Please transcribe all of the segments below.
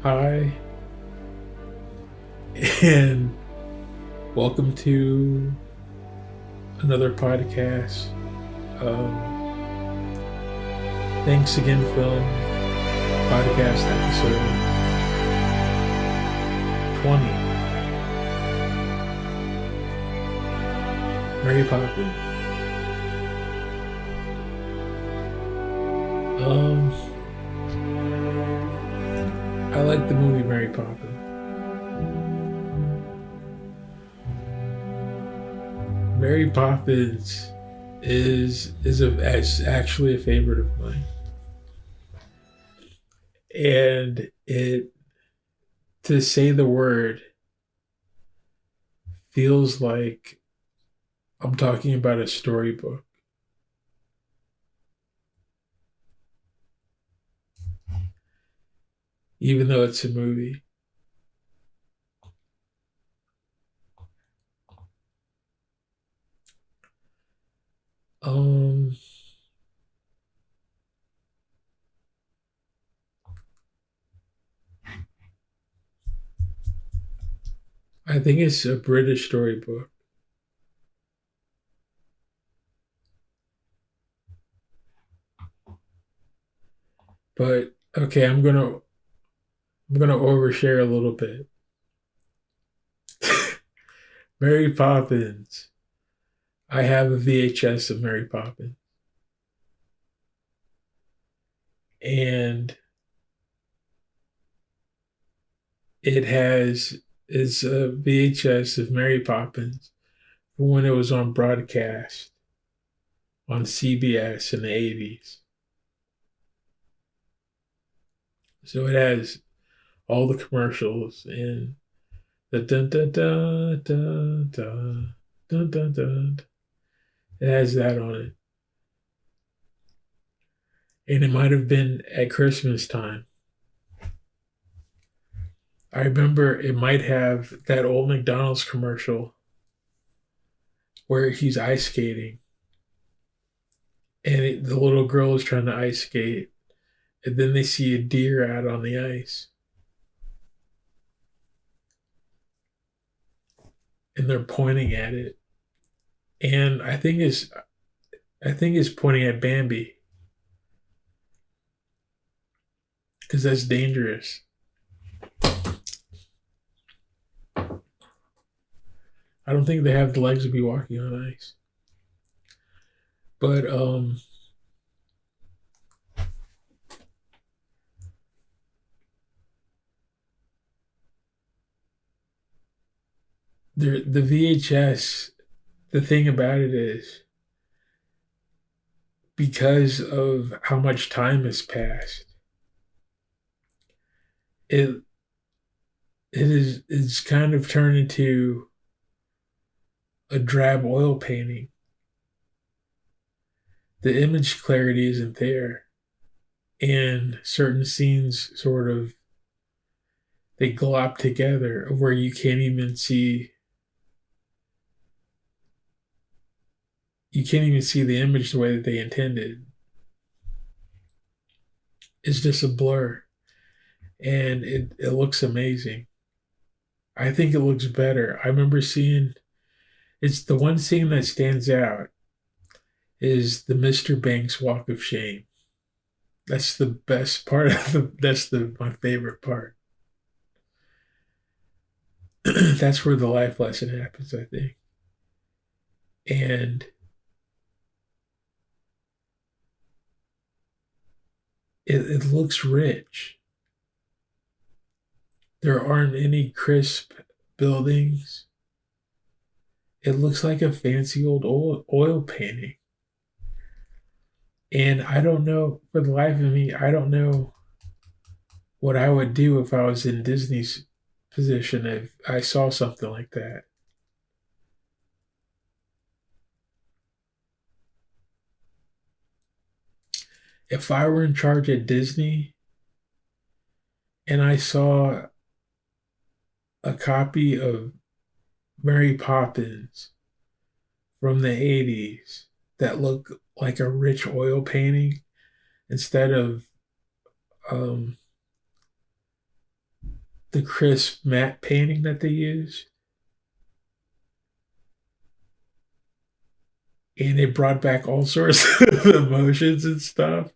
Hi, and welcome to another podcast. Um, Thanks again, Film. Podcast episode 20. Mary Poppins. Um, I like the movie Mary Poppins. Mary Poppins is actually a favorite of mine, and it to say the word feels like I'm talking about a storybook. Even though it's a movie. Um, I think it's a British storybook. But okay, I'm gonna overshare a little bit. Mary Poppins. I have a VHS of Mary Poppins. And it has it's a VHS of Mary Poppins when it was on broadcast on CBS in the 80s. So it has all the commercials and the dun dun dun dun dun dun dun dun. It has that on it. And it might have been at Christmas time. I remember it might have that old McDonald's commercial where he's ice skating and the little girl is trying to ice skate, and then they see a deer out on the ice and they're pointing at it. And I think it's pointing at Bambi because that's dangerous. I don't think they have the legs to be walking on ice. But the VHS, the thing about it is because of how much time has passed, it it's kind of turned into a drab oil painting. The image clarity isn't there, and certain scenes sort of they glop together where you can't even see the image the way that they intended. It's just a blur, and it looks amazing. I think it looks better. I remember seeing it's the one scene that stands out is the Mr. Banks walk of shame. That's the best part of my favorite part. That's where the life lesson happens, I think. And it looks rich. There aren't any crisp buildings. It looks like a fancy old oil painting. And I don't know, for the life of me, I don't know what I would do if I was in Disney's position if I saw something like that. If I were in charge at Disney and I saw a copy of Mary Poppins from the 80s that looked like a rich oil painting instead of um, the crisp matte painting that they use, and it brought back all sorts of emotions and stuff.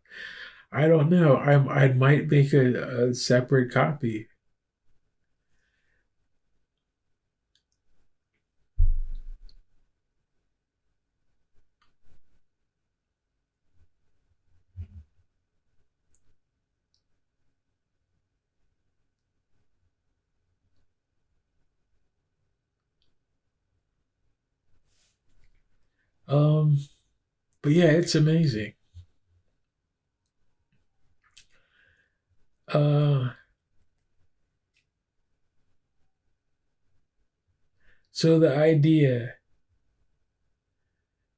I don't know. I might make a separate copy. Um, but yeah, it's amazing. Uh, so the idea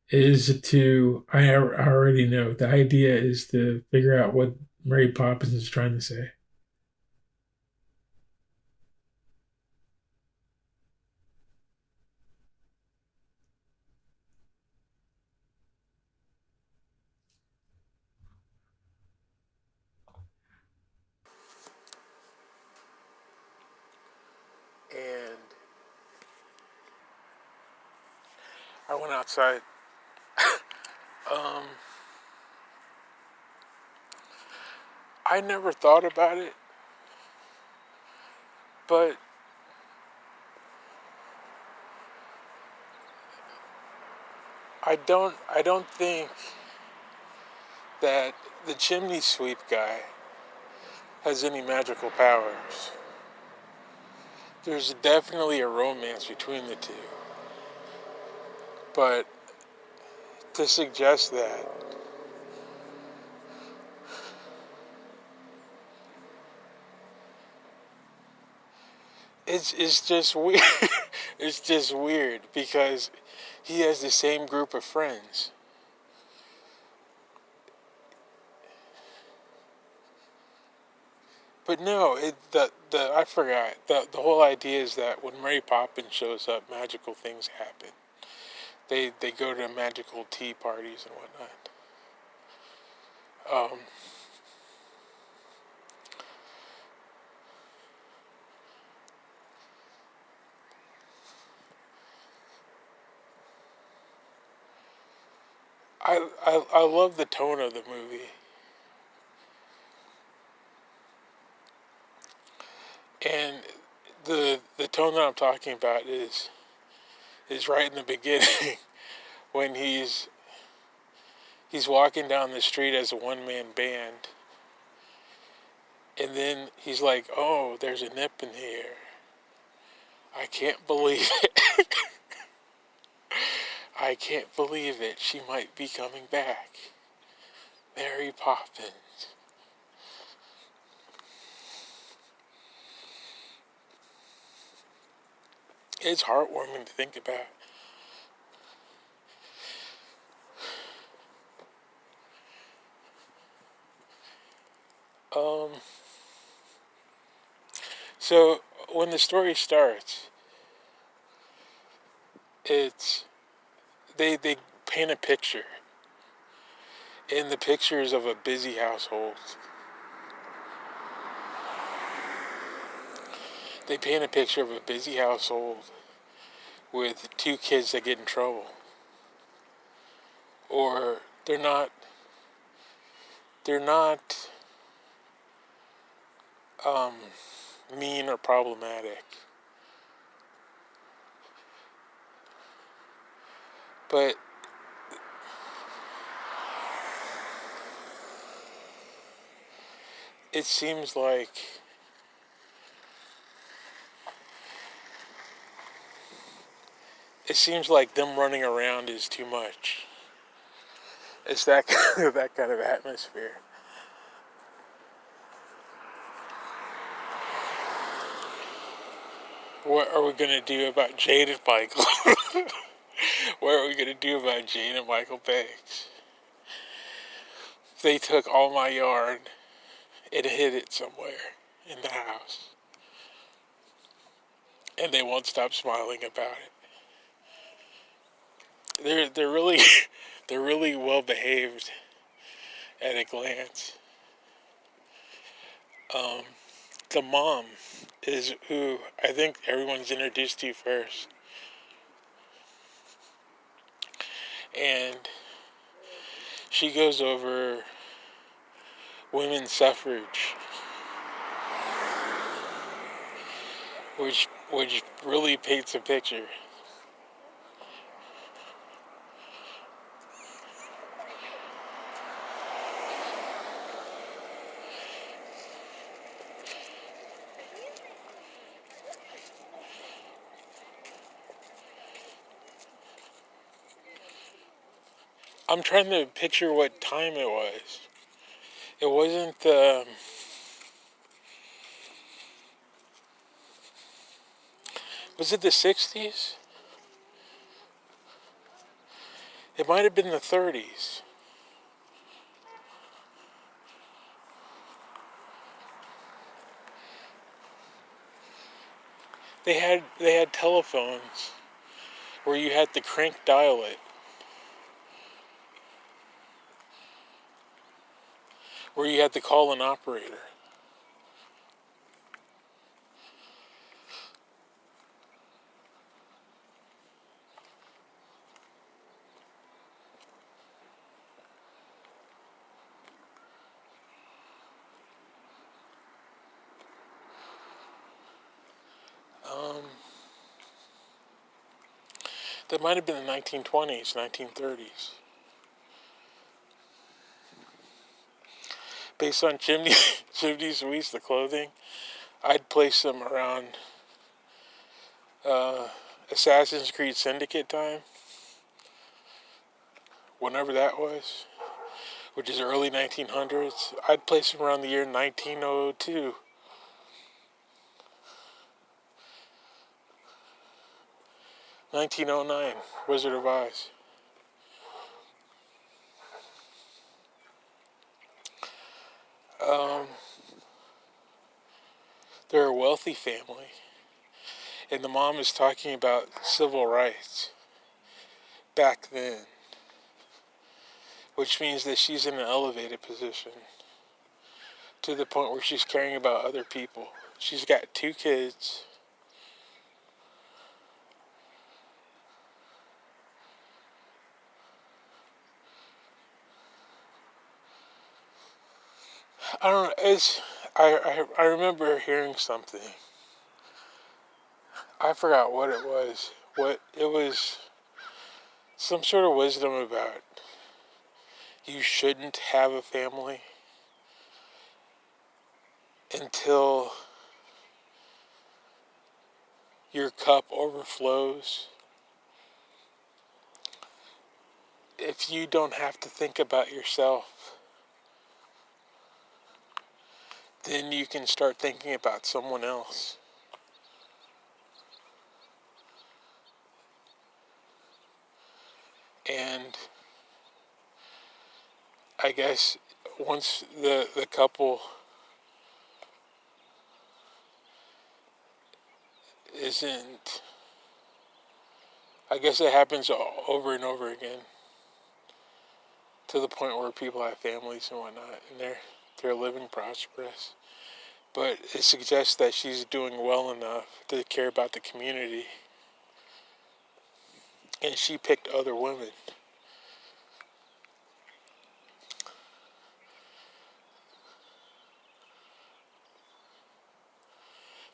is to I already know the idea is to figure out what Mary Poppins is trying to say. And I went outside. Um, I never thought about it, but I don't think that the chimney sweep guy has any magical powers. There's definitely a romance between the two, but to suggest that it's just weird. It's just weird because he has the same group of friends. But no, the I forgot. The whole idea is that when Mary Poppins shows up, magical things happen. They go to magical tea parties and whatnot. Um, I love the tone of the movie, and the tone that I'm talking about is right in the beginning when he's walking down the street as a one man band, and then he's like, "Oh, there's a nip in here. I can't believe it. I can't believe it. She might be coming back. Mary Poppins." It's heartwarming to think about. Um, so when the story starts, it's they paint a picture, and the picture is of a busy household. They paint a picture of a busy household with two kids that get in trouble, or they're not um, mean or problematic, but it seems like them running around is too much. It's that that kind of atmosphere. What are we gonna do about Jade and Michael? What are we gonna do about Jade and Michael Banks? They took all my yarn and hid it somewhere in the house, and they won't stop smiling about it. They're really they're really well behaved at a glance. Um, the mom is who I think everyone's introduced to first. And she goes over women's suffrage, which really paints a picture. I'm trying to picture what time it was. It wasn't was it the 60s? It might have been the 30s. They had telephones where you had to crank dial it, where you had to call an operator. That might have been the 1920s, 1930s. Based on Chimney Sweets, the clothing, I'd place them around Assassin's Creed Syndicate time, whenever that was, which is early 1900s. I'd place them around the year 1902. 1909, Wizard of Oz. They're a wealthy family, and the mom is talking about civil rights back then, which means that she's in an elevated position to the point where she's caring about other people. She's got 2 kids. I don't know. I remember hearing something. I forgot what it was. What it was, some sort of wisdom about you shouldn't have a family until your cup overflows. If you don't have to think about yourself, then you can start thinking about someone else. And I guess once the couple isn't, I guess it happens over and over again, to the point where people have families and whatnot, and they're living prosperous. But it suggests that she's doing well enough to care about the community, and she picked other women.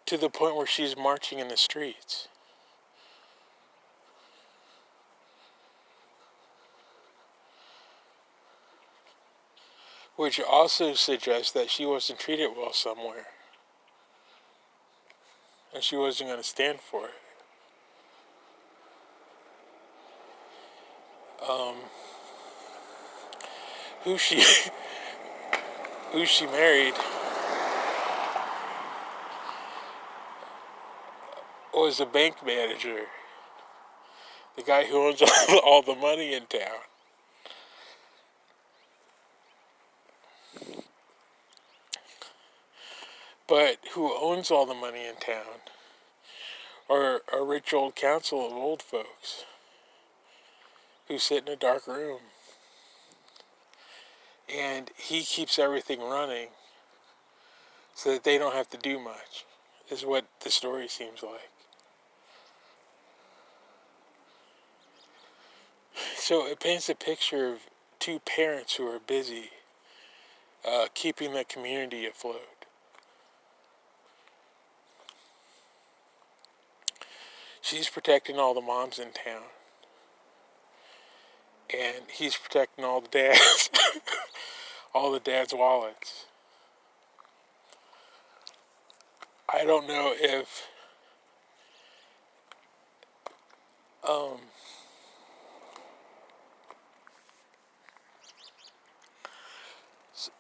To the point where she's marching in the streets. Which also suggests that she wasn't treated well somewhere. And she wasn't going to stand for it. Who she who she married was a bank manager. The guy who owns all the money in town. But who owns all the money in town are a rich old council of old folks who sit in a dark room. And he keeps everything running so that they don't have to do much, is what the story seems like. So it paints a picture of two parents who are busy keeping the community afloat. She's protecting all the moms in town, and he's protecting all the dads, all the dads' wallets. I don't know if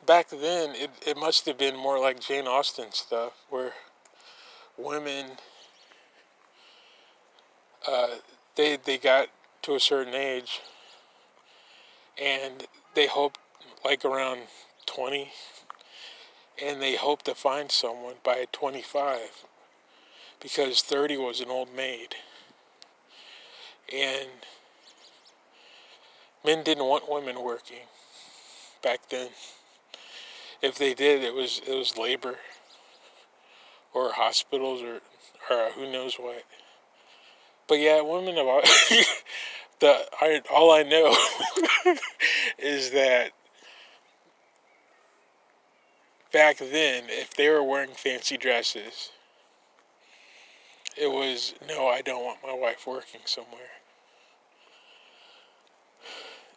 back then it must have been more like Jane Austen stuff, where women they got to a certain age and they hoped, like around 20, and they hoped to find someone by 25, because 30 was an old maid. And men didn't want women working back then. If they did, it was labor or hospitals or who knows what. But yeah, women have all I know is that back then, if they were wearing fancy dresses, it was, no, I don't want my wife working somewhere.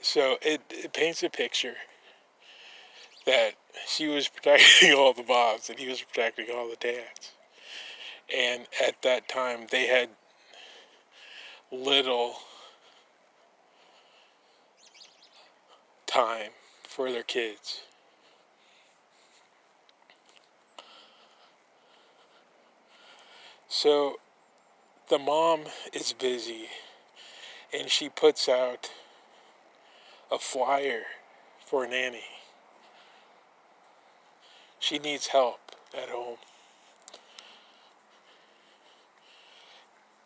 So it paints a picture that she was protecting all the moms and he was protecting all the dads. And at that time, they had little time for their kids. So the mom is busy and she puts out a flyer for a nanny. She needs help at home.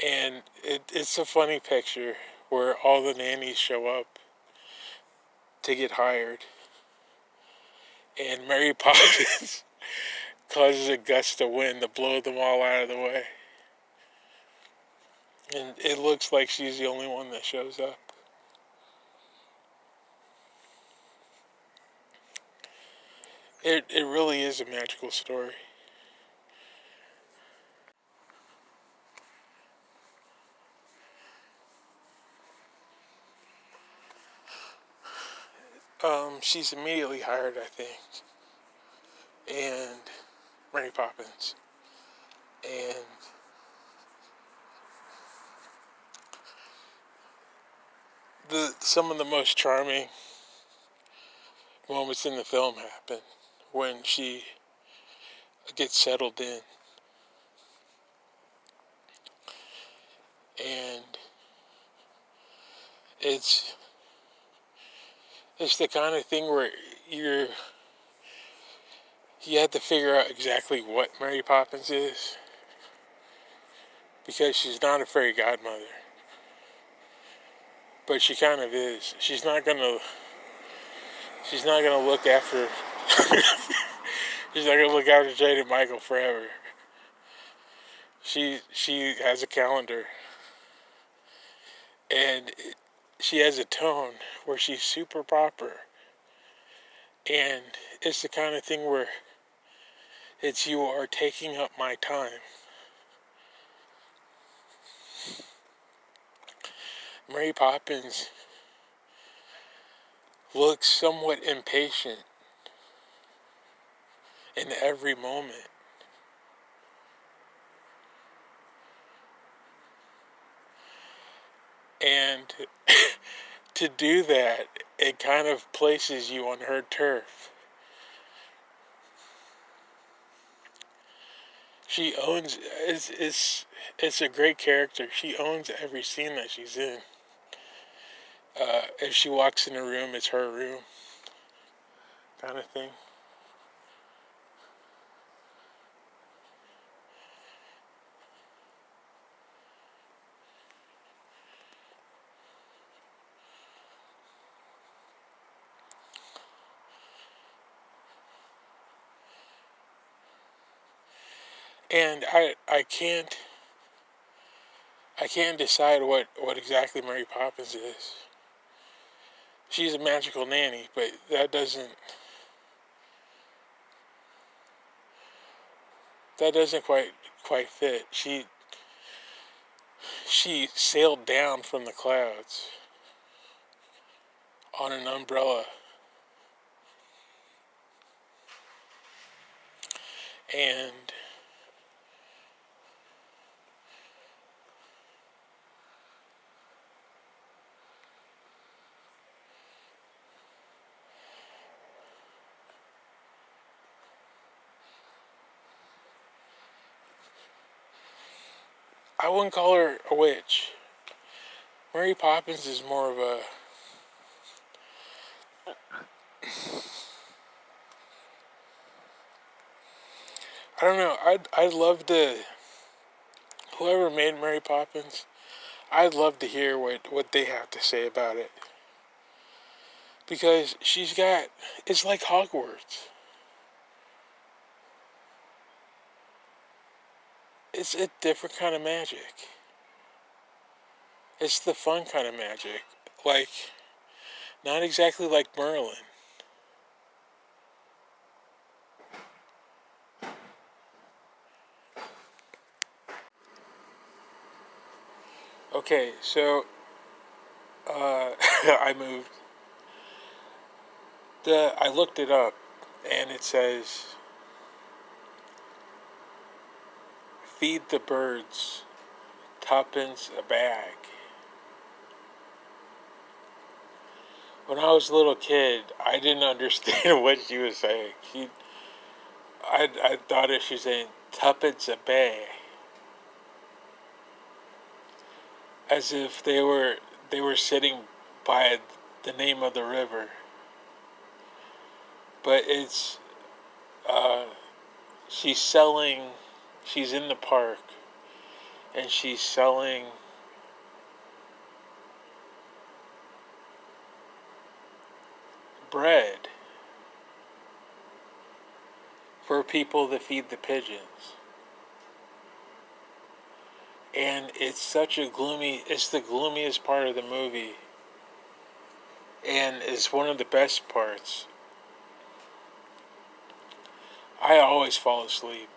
And it's a funny picture where all the nannies show up to get hired. And Mary Poppins causes a gust of wind to blow them all out of the way. And it looks like she's the only one that shows up. It really is a magical story. She's immediately hired, I think. And Mary Poppins. And some of the most charming moments in the film happen when she gets settled in. And it's the kind of thing where you have to figure out exactly what Mary Poppins is, because she's not a fairy godmother, but she kind of is. She's not gonna look after she's not gonna look after Jade and Michael forever. She has a calendar, and she has a tone where she's super proper. And it's the kind of thing where it's, you are taking up my time. Mary Poppins looks somewhat impatient in every moment. And to do that, it kind of places you on her turf. She owns, it's a great character. She owns every scene that she's in. If she walks in a room, it's her room, kind of thing. And I can't decide what exactly Mary Poppins is. She's a magical nanny, but that doesn't quite fit. She sailed down from the clouds on an umbrella, and I wouldn't call her a witch. Mary Poppins is more of a, I don't know. I'd love to, whoever made Mary Poppins, I'd love to hear what they have to say about it, because it's like Hogwarts. It's a different kind of magic. It's the fun kind of magic. Like, not exactly like Merlin. Okay, so I moved. I looked it up, and it says, feed the birds, tuppence a bag. When I was a little kid, I didn't understand what she was saying. I thought she was saying tuppence a bag, as if they were sitting by the name of the river. But it's uh, she's selling. She's in the park, and she's selling bread for people to feed the pigeons. And it's the gloomiest part of the movie. And it's one of the best parts. I always fall asleep.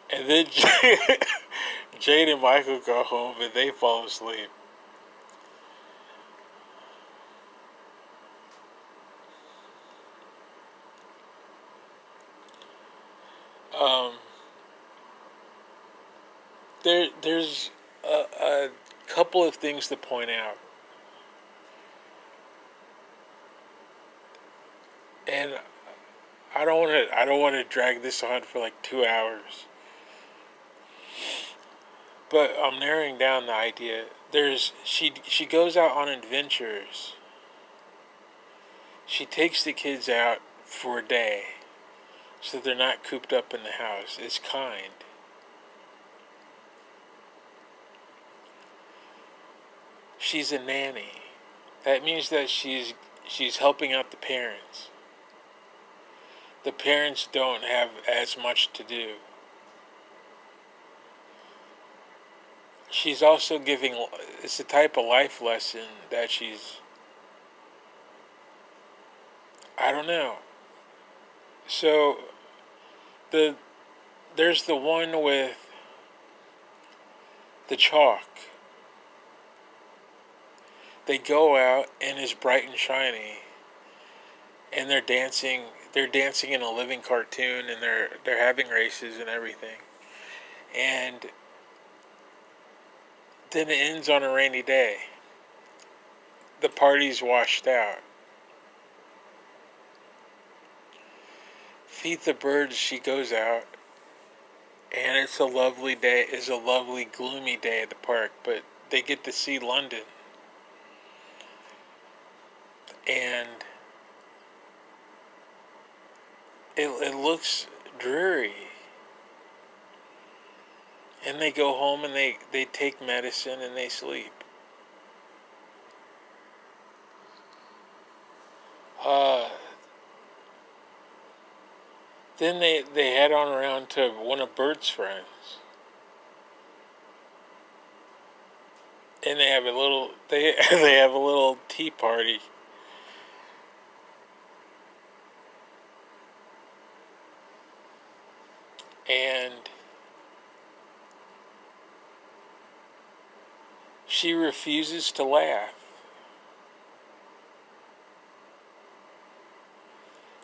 And then Jade and Michael go home and they fall asleep. Um, there's a couple of things to point out. And I don't want to drag this on for like 2 hours. But I'm narrowing down the idea. She goes out on adventures. She takes the kids out for a day, so they're not cooped up in the house. It's kind. She's a nanny. That means that she's helping out the parents. The parents don't have as much to do. She's also giving, it's a type of life lesson that I don't know. So the there's the one with the chalk. They go out and it's bright and shiny, and they're dancing. They're dancing in a living cartoon, and they're having races and everything. And then it ends on a rainy day. The party's washed out. Feed the birds. She goes out, and it's a lovely day. It's a lovely gloomy day at the park, but they get to see London. And it looks dreary. And they go home and they take medicine and they sleep. Uh, Then they head on around to one of Bert's friends, and they have a little they have a little tea party. And she refuses to laugh.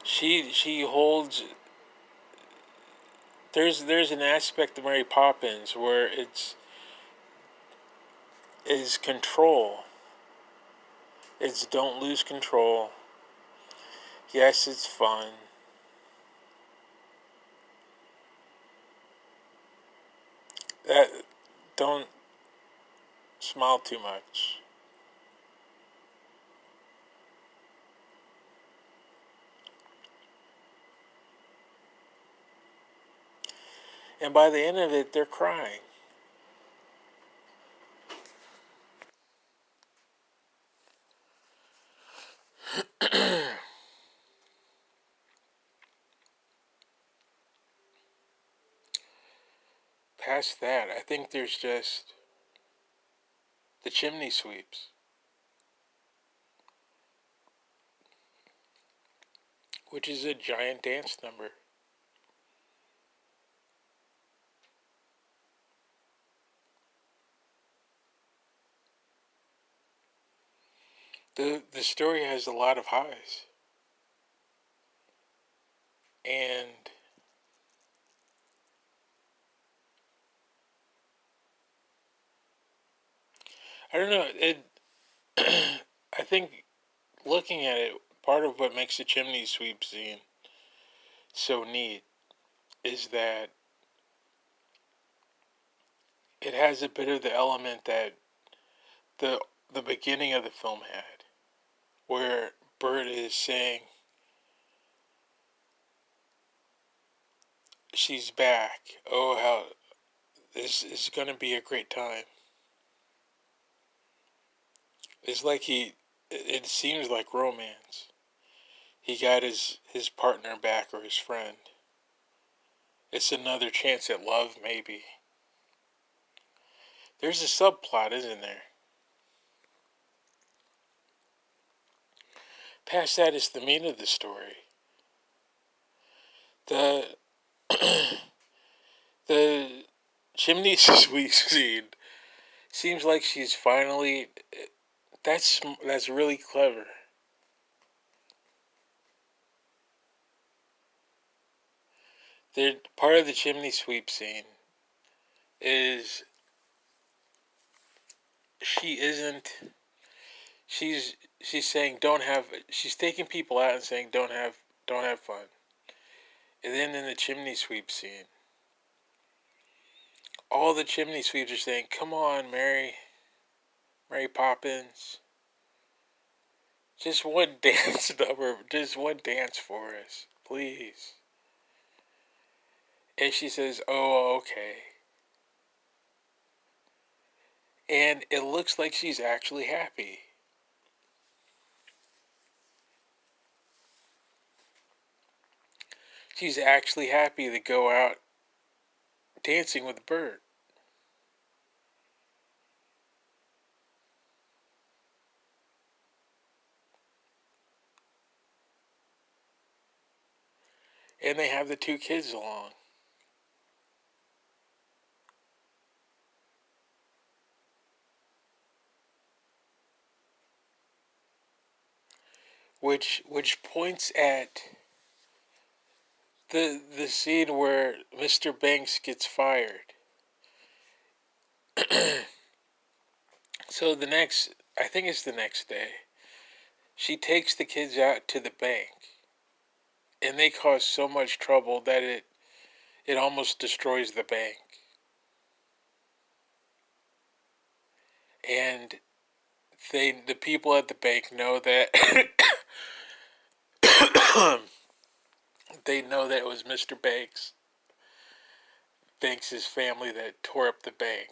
She holds. There's an aspect of Mary Poppins where it's is control. It's don't lose control. Yes, it's fun. That don't smile too much. And by the end of it, they're crying. Past that, I think there's just the chimney sweeps, which is a giant dance number. The story has a lot of highs. And I don't know, it I think looking at it, part of what makes the chimney sweep scene so neat is that it has a bit of the element that the the beginning of the film had, where Bert is saying she's back. Oh, how this is going to be a great time. It's like it seems like romance. He got his partner back or his friend. It's another chance at love, maybe. There's a subplot, isn't there? Past that is the meat of the story. The the chimney sweep scene seems like she's finally. That's really clever. Part of the chimney sweep scene is she isn't. She's saying don't have. She's taking people out and saying don't have fun. And then in the chimney sweep scene, all the chimney sweeps are saying, "Come on, Mary Poppins, just one dance number, just one dance for us, please." And she says, "Oh, okay." And it looks like she's actually happy. She's actually happy to go out dancing with Bert. And they have the two kids along. Which points at the scene where Mr. Banks gets fired. So I think it's the next day, she takes the kids out to the bank, and they cause so much trouble that it almost destroys the bank. And the people at the bank know that they know that it was Mr. Banks's family that tore up the bank.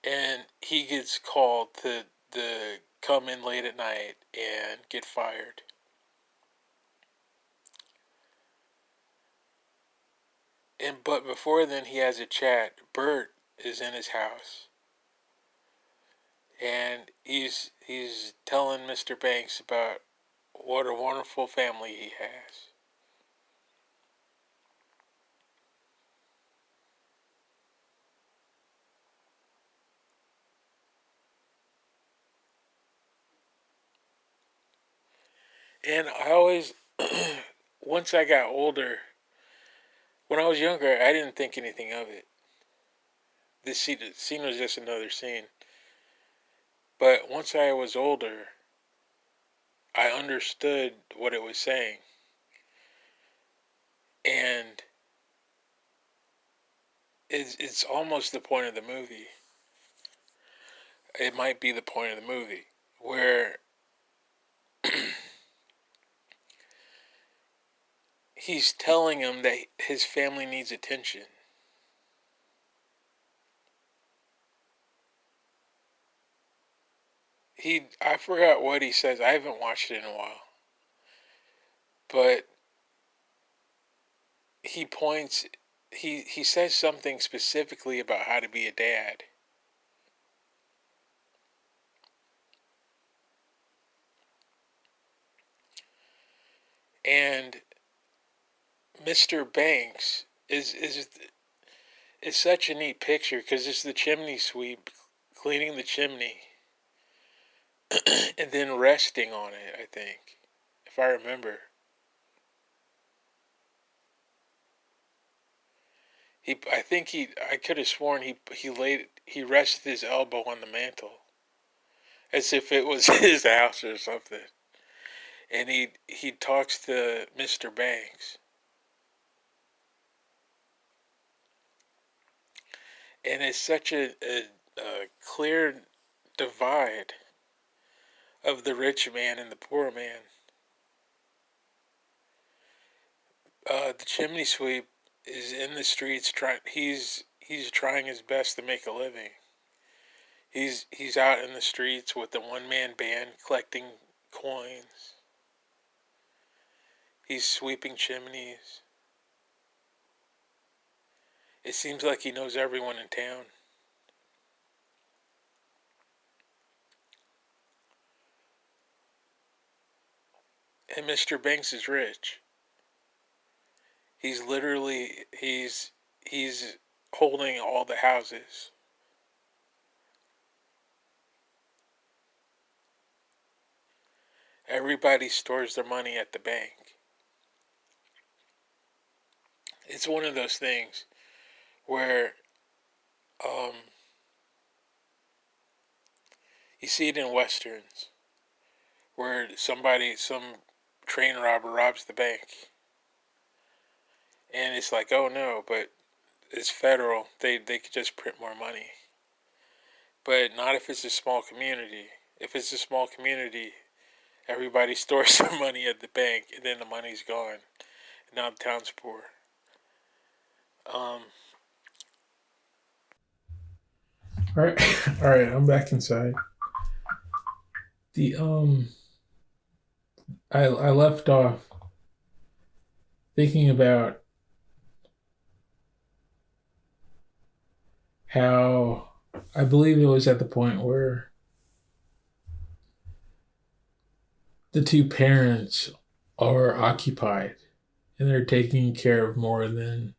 And he gets called to the come in late at night and get fired. But before then, he has a chat. Bert is in his house, and he's telling Mr. Banks about what a wonderful family he has. And I always, once I got older, when I was younger, I didn't think anything of it. This scene was just another scene. But once I was older, I understood what it was saying. And it's almost the point of the movie. It might be the point of the movie where he's telling him that his family needs attention. I forgot what he says. I haven't watched it in a while. But he points he says something specifically about how to be a dad. And Mr. Banks is such a neat picture because it's the chimney sweep cleaning the chimney and then resting on it, I think, if I remember. I could have sworn he rested his elbow on the mantle as if it was his house or something. And he talks to Mr. Banks. And it's such a clear divide of the rich man and the poor man. The chimney sweep is in the streets trying. He's trying his best to make a living. He's out in the streets with the one man band collecting coins. He's sweeping chimneys. It seems like he knows everyone in town. And Mr. Banks is rich. He's holding all the houses. Everybody stores their money at the bank. It's one of those things where you see it in westerns where some train robber robs the bank. And it's like, oh no, but it's federal. They could just print more money. But not if it's a small community. If it's a small community, everybody stores their money at the bank, and then the money's gone. And now the town's poor. All right, all right. I'm back inside. The I left off thinking about how I believe it was at the point where the two parents are occupied and they're taking care of more than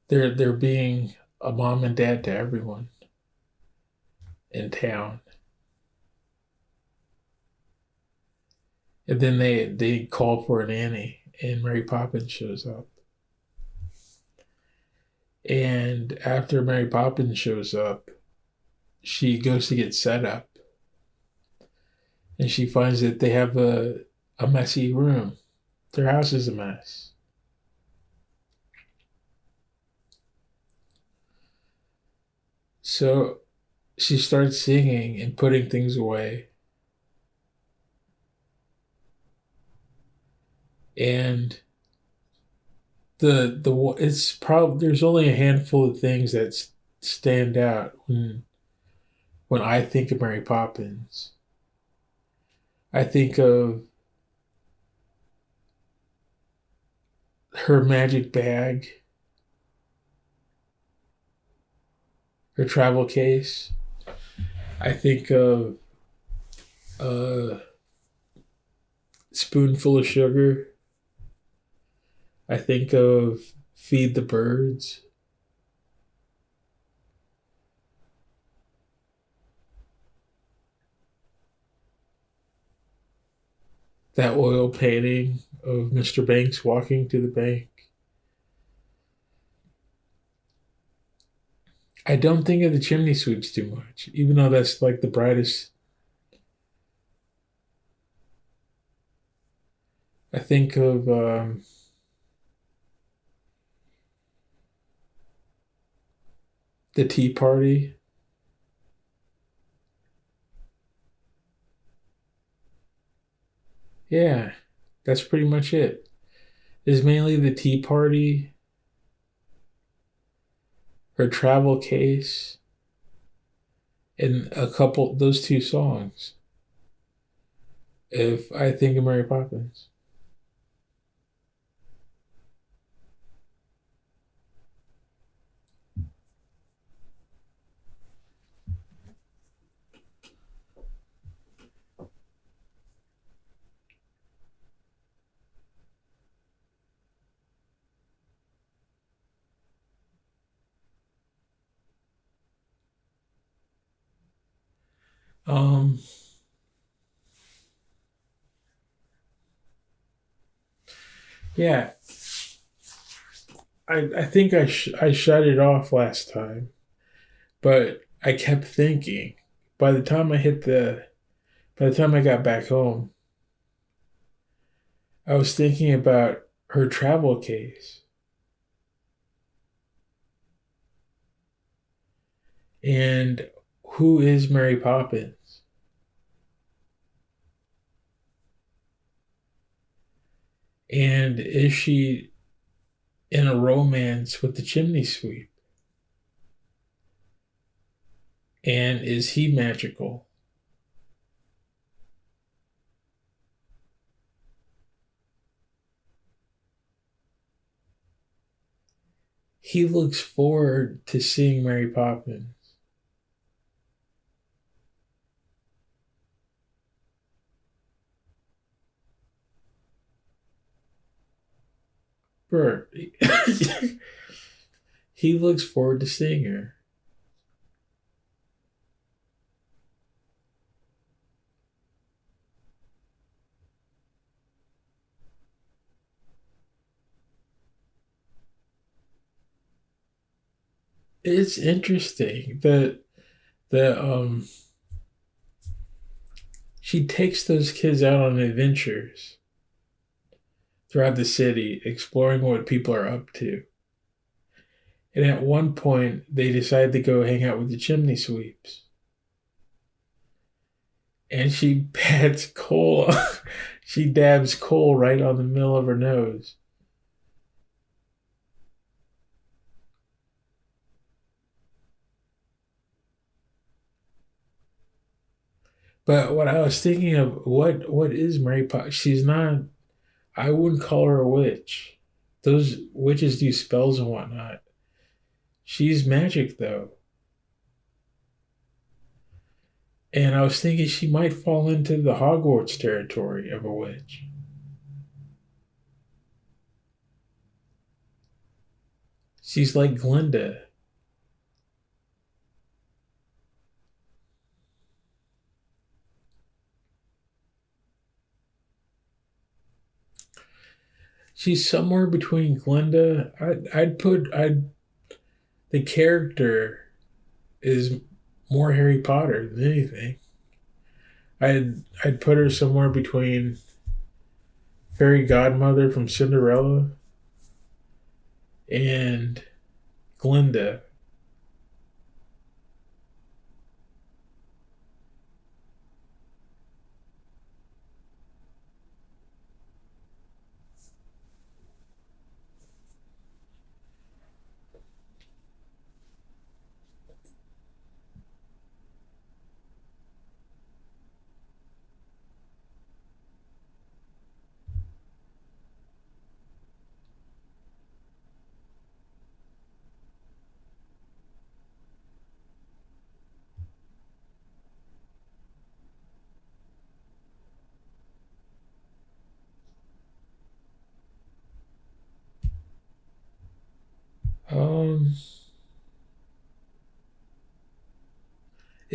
they're being a mom and dad to everyone in town. And then they call for a nanny and Mary Poppins shows up. And after Mary Poppins shows up, she goes to get set up. And she finds that they have a messy room. Their house is a mess. So she starts singing and putting things away. And there's only a handful of things that stand out when I think of Mary Poppins. I think of her magic bag, her travel case. I think of a spoonful of sugar. I think of feed the birds. That oil painting of Mr. Banks walking to the bank. I don't think of the chimney sweeps too much, even though that's like the brightest. I think of the Tea Party. Yeah, that's pretty much it. It's mainly the Tea Party, her travel case, and a couple, those two songs. If I think of Mary Poppins. Um, yeah, I think I shut it off last time, but I kept thinking. By the time I hit the, by the time I got back home, I was thinking about her travel case and who is Mary Poppins? And is she in a romance with the chimney sweep? And is he magical? He looks forward to seeing Mary Poppins. Bert, he looks forward to seeing her. It's interesting that the she takes those kids out on adventures throughout the city, exploring what people are up to. And at one point, they decide to go hang out with the chimney sweeps. And she pats coal, she dabs coal right on the middle of her nose. But what I was thinking of, what is Mary Poppins? She's not. I wouldn't call her a witch. Those witches do spells and whatnot. She's magic though, and I was thinking she might fall into the Hogwarts territory of a witch. She's like Glinda. She's somewhere between Glinda. I'd the character is more Harry Potter than anything. I'd put her somewhere between Fairy Godmother from Cinderella and Glinda.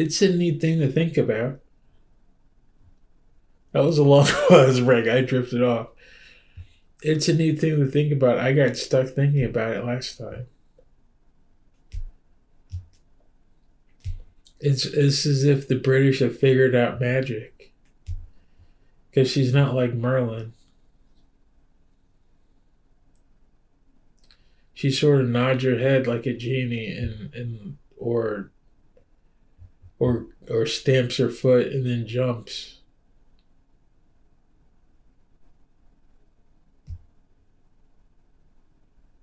It's a neat thing to think about. That was a long pause break. I drifted off. It's a neat thing to think about. I got stuck thinking about it last time. It's as if the British have figured out magic. Because she's not like Merlin. She sort of nods her head like a genie and or stamps her foot and then jumps.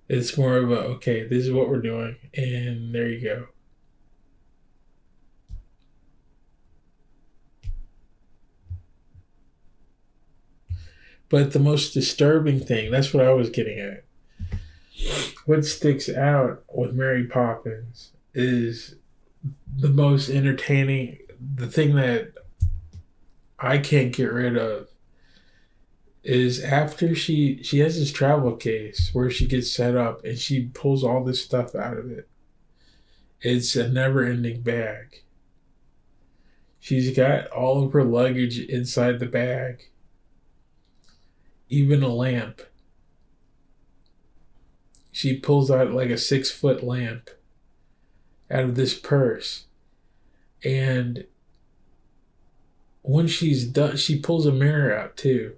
It's more of a okay, this is what we're doing, and there you go. But the most disturbing thing, that's what I was getting at. What sticks out with Mary Poppins is the most entertaining, the thing that I can't get rid of is after she has this travel case where she gets set up and she pulls all this stuff out of it. It's a never-ending bag. She's got all of her luggage inside the bag, even a lamp. She pulls out like a 6-foot lamp out of this purse. And when she's done, she pulls a mirror out too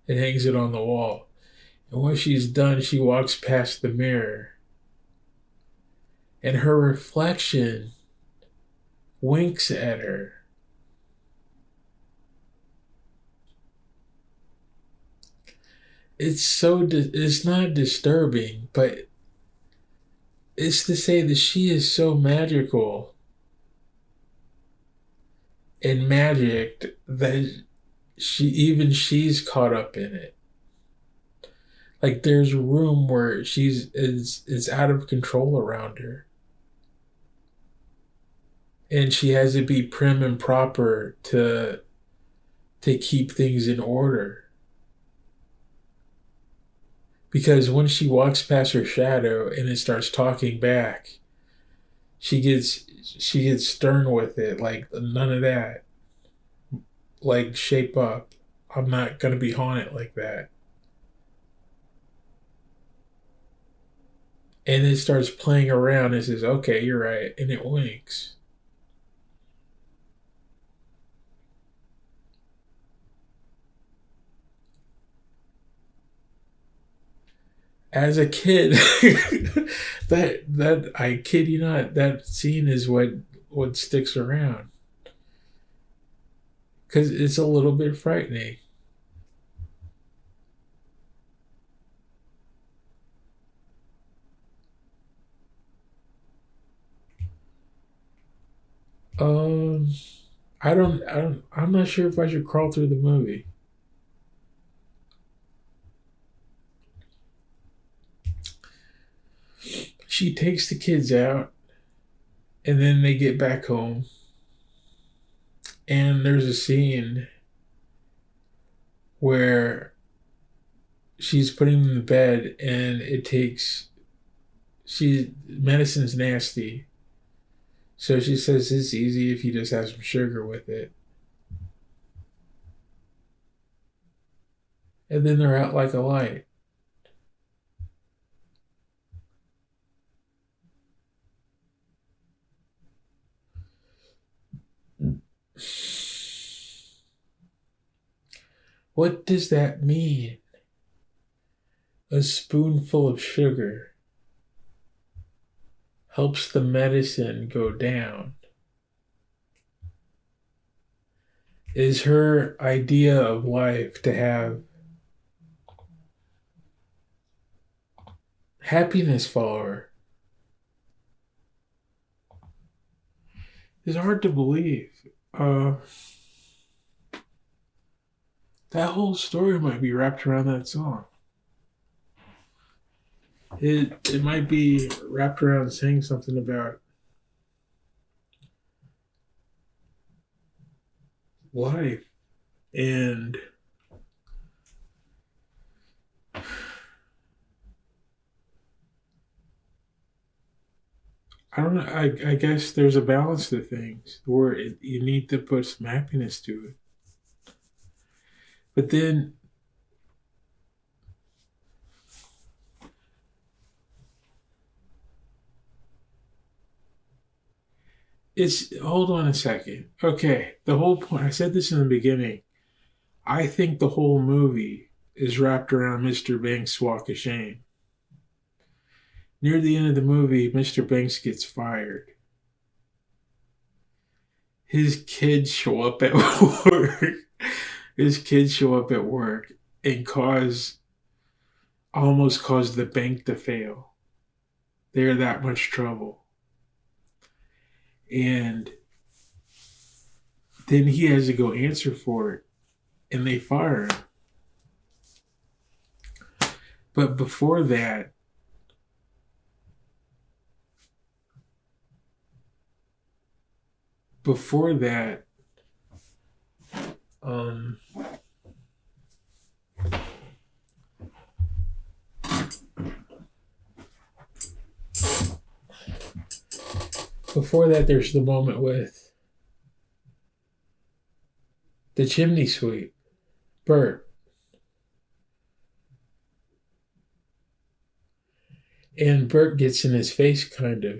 and hangs it on the wall. And when she's done, she walks past the mirror. And her reflection winks at her. It's not disturbing, but it's to say that she is so magical and magic that she's caught up in it. Like there's room where it's out of control around her. And she has to be prim and proper to keep things in order. Because when she walks past her shadow and it starts talking back, she gets stern with it, like none of that. Like shape up. I'm not gonna be haunted like that. And it starts playing around and says, okay, you're right, and it winks. As a kid, that I kid you not, that scene is what sticks around because it's a little bit frightening. Um, I'm not sure if I should crawl through the movie. She takes the kids out, and then they get back home, and there's a scene where she's putting them to bed, and it takes she medicine's nasty, so she says it's easy if you just have some sugar with it, and then they're out like a light. What does that mean? A spoonful of sugar helps the medicine go down. Is her idea of life to have happiness follow her? It's hard to believe. Uh, that whole story might be wrapped around that song. It might be wrapped around saying something about life and I don't know. I guess there's a balance to things where you need to put some happiness to it. But then hold on a second. Okay, the whole point, I said this in the beginning. I think the whole movie is wrapped around Mr. Banks' walk of shame. Near the end of the movie, Mr. Banks gets fired. His kids show up at work. His kids show up at work and almost cause the bank to fail. They're that much trouble. And then he has to go answer for it, and they fire him. But before that, um, before that, there's the moment with the chimney sweep, Bert, and Bert gets in his face, kind of.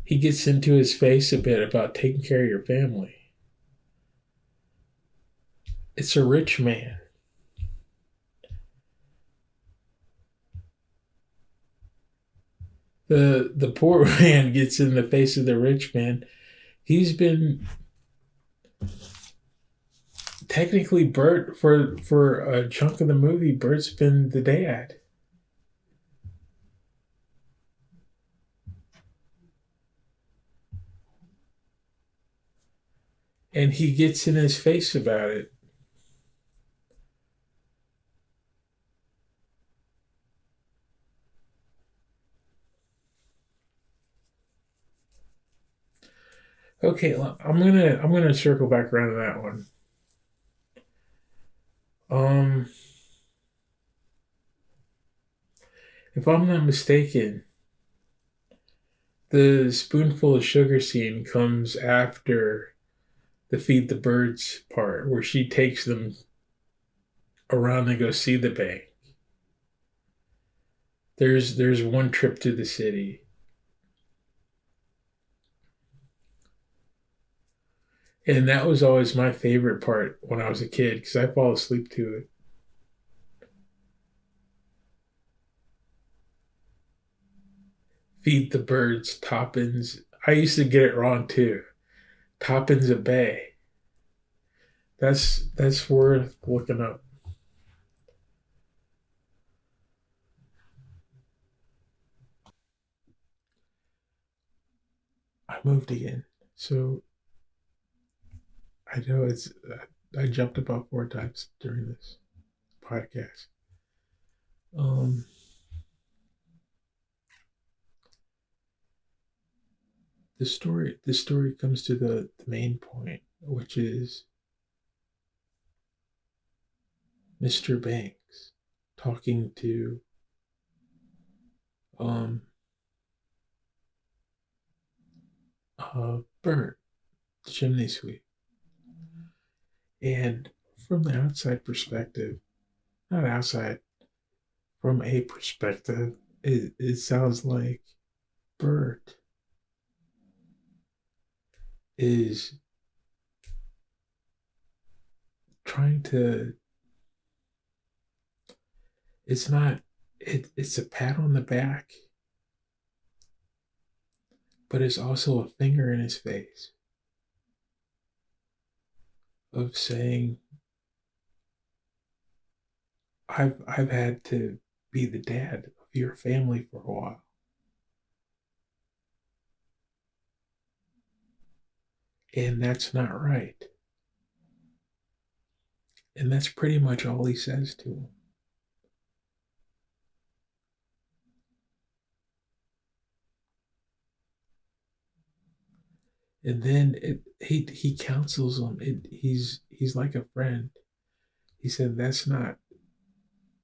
He gets into his face a bit about taking care of your family. It's a rich man. The poor man gets in the face of the rich man. He's been technically Bert for a chunk of the movie. Bert's been the dad, and he gets in his face about it. Okay, I'm gonna circle back around to that one. Um, if I'm not mistaken, the spoonful of sugar scene comes after the feed the birds part, where she takes them around and go see the bank. There's one trip to the city, and that was always my favorite part when I was a kid because I fall asleep to it. Feed the birds, Toppins. I used to get it wrong too. Toppins a Bay. That's worth looking up. I moved again, so I know I jumped about 4 times during this podcast. Um, the story comes to the main point, which is Mr. Banks talking to um Bert, the chimney sweep, and from the outside perspective, not outside, from a perspective, it sounds like Bert is trying to. It's not. It's a pat on the back, but it's also a finger in his face of saying, I've had to be the dad of your family for a while. And that's not right. And that's pretty much all he says to him. And then he counsels him. He's like a friend, He said, "That's not."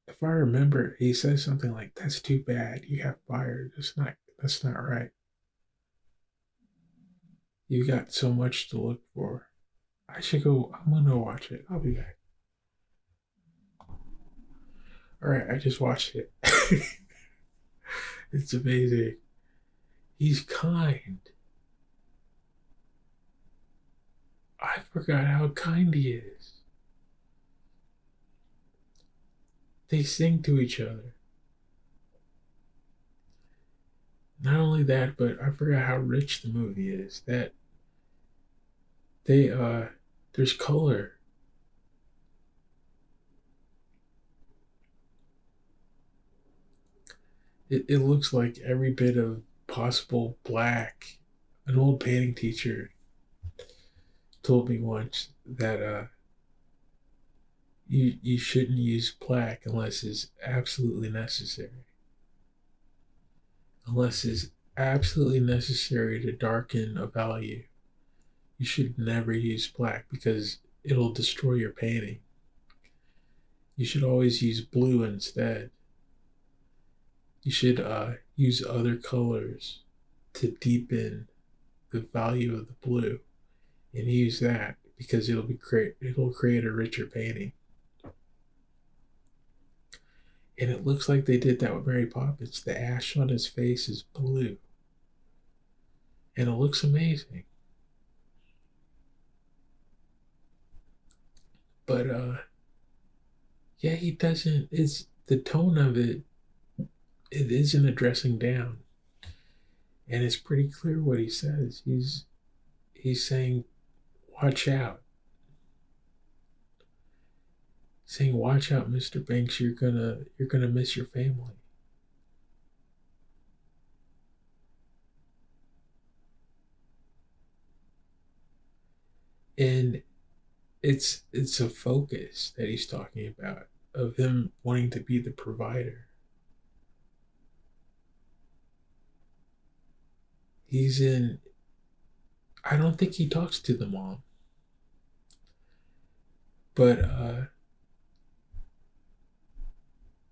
If I remember, he says something like, "That's too bad. You got fired. That's not. That's not right. You got so much to look for." I should go. I'm gonna watch it. I'll be back. All right, I just watched it. It's amazing. He's kind. I forgot how kind he is. They sing to each other. Not only that, but I forgot how rich the movie is. That they there's color. It looks like every bit of possible black. An old painting teacher told me once that you shouldn't use black unless it's absolutely necessary. Unless it's absolutely necessary to darken a value, you should never use black because it'll destroy your painting. You should always use blue instead. You should use other colors to deepen the value of the blue and use that because it'll create a richer painting. And it looks like they did that with Mary Poppins. The ash on his face is blue. And it looks amazing. But yeah, he doesn't it's the tone of it isn't a dressing down. And it's pretty clear what he says. He's saying, watch out. Saying, watch out, Mr. Banks, you're gonna miss your family. And it's a focus that he's talking about of him wanting to be the provider. He's in I don't think he talks to the mom, but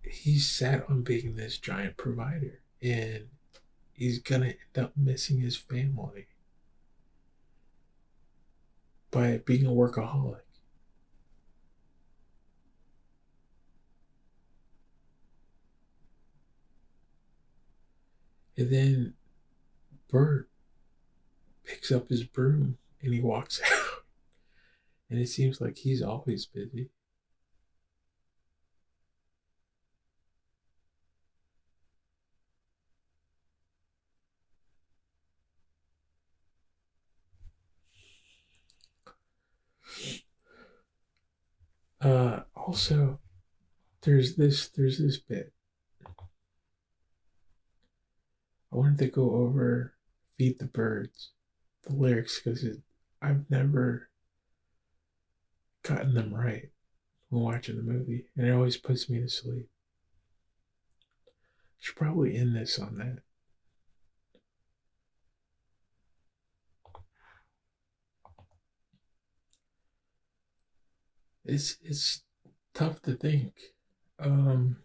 he's set on being this giant provider and he's gonna end up missing his family by being a workaholic. And then Bert picks up his broom and he walks out. And it seems like he's always busy. Also, there's this bit. I wanted to go over "Feed the Birds," the lyrics, because I've never gotten them right when watching the movie, and it always puts me to sleep. Should probably end this on that. It's tough to think. Um,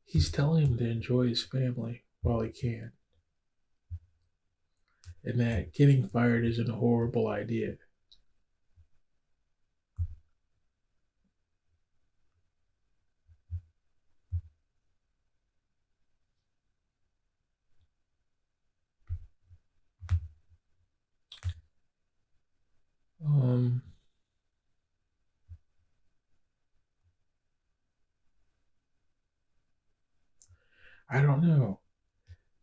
he's telling him to enjoy his family while he can, and that getting fired isn't a horrible idea. Um, I don't know.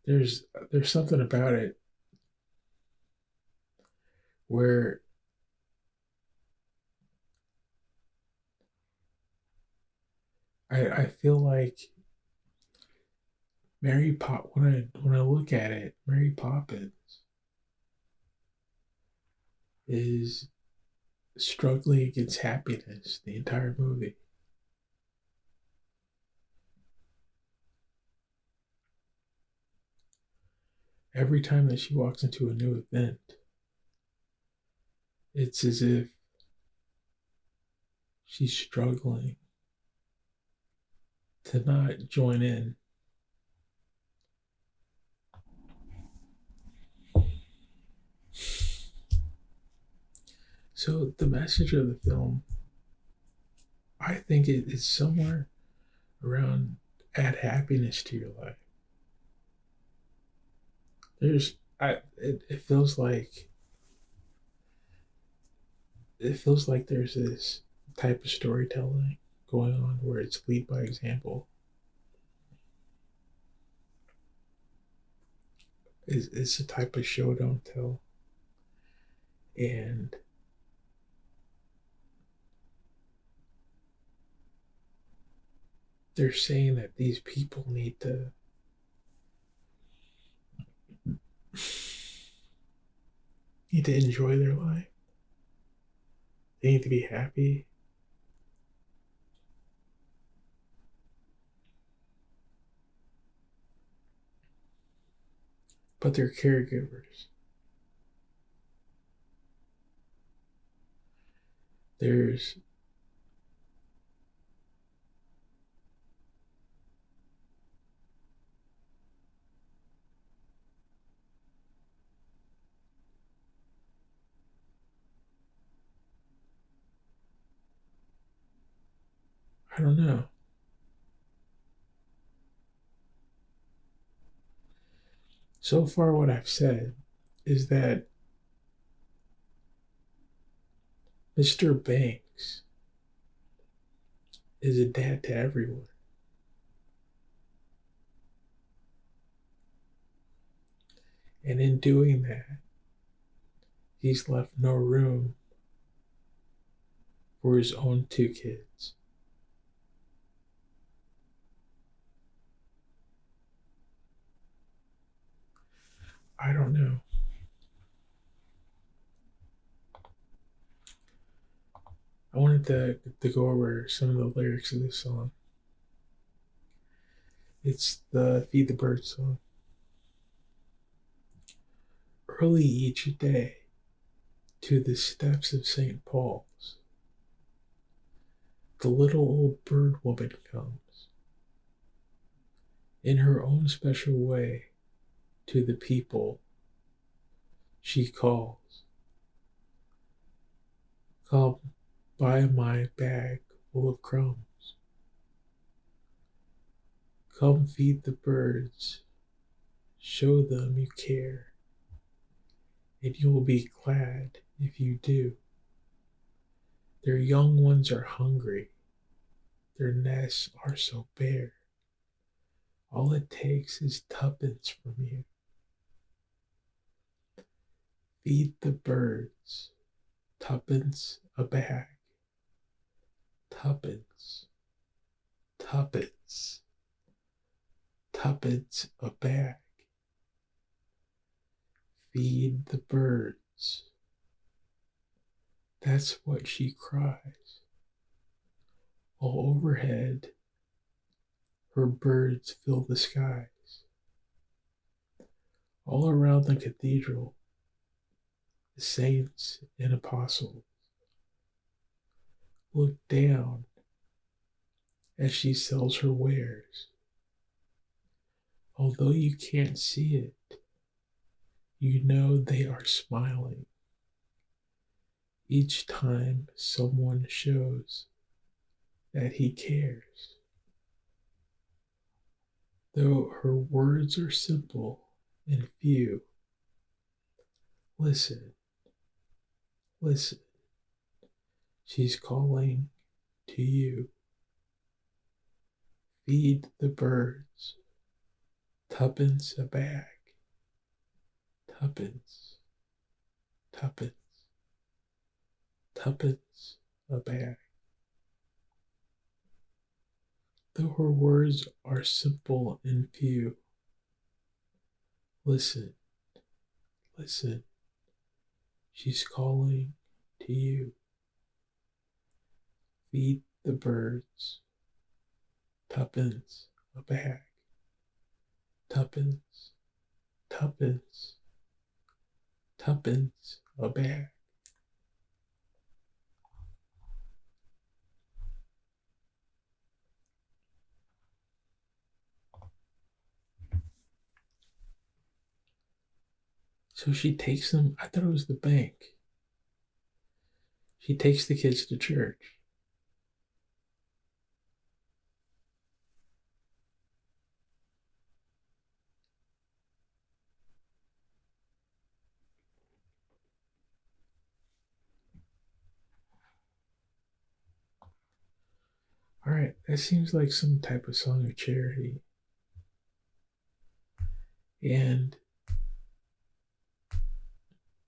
There's something about it where I feel like when I look at it, Mary Poppins is struggling against happiness the entire movie. Every time that she walks into a new event, it's as if she's struggling to not join in. So the message of the film, I think it is somewhere around add happiness to your life. It feels like there's this type of storytelling going on where it's lead by example. It's a type of show don't tell, and they're saying that these people need to enjoy their life. They need to be happy. But they're caregivers. There's I don't know. So far what I've said is that Mr. Banks is a dad to everyone. And in doing that, he's left no room for his own two kids. I don't know. I wanted to go over some of the lyrics of this song. It's the Feed the Bird song. Early each day to the steps of St. Paul's, the little old bird woman comes in her own special way to the people she calls. Come buy my bag full of crumbs. Come feed the birds. Show them you care. And you will be glad if you do. Their young ones are hungry. Their nests are so bare. All it takes is tuppence from you. Feed the birds. Tuppence a bag. Tuppence. Tuppence. Tuppence a bag. Feed the birds. That's what she cries. While overhead, her birds fill the skies. All around the cathedral, the saints and apostles look down as she sells her wares. Although you can't see it, you know they are smiling each time someone shows that he cares. Though her words are simple and few, listen, listen, she's calling to you. Feed the birds. Tuppence a bag. Tuppence. Tuppence. Tuppence a bag. Though her words are simple and few, listen, listen, she's calling to you. Feed the birds. Tuppence a bag. Tuppence. Tuppence. Tuppence a bag. So she takes them. I thought it was the bank. She takes the kids to church. All right, that seems like some type of song of charity. And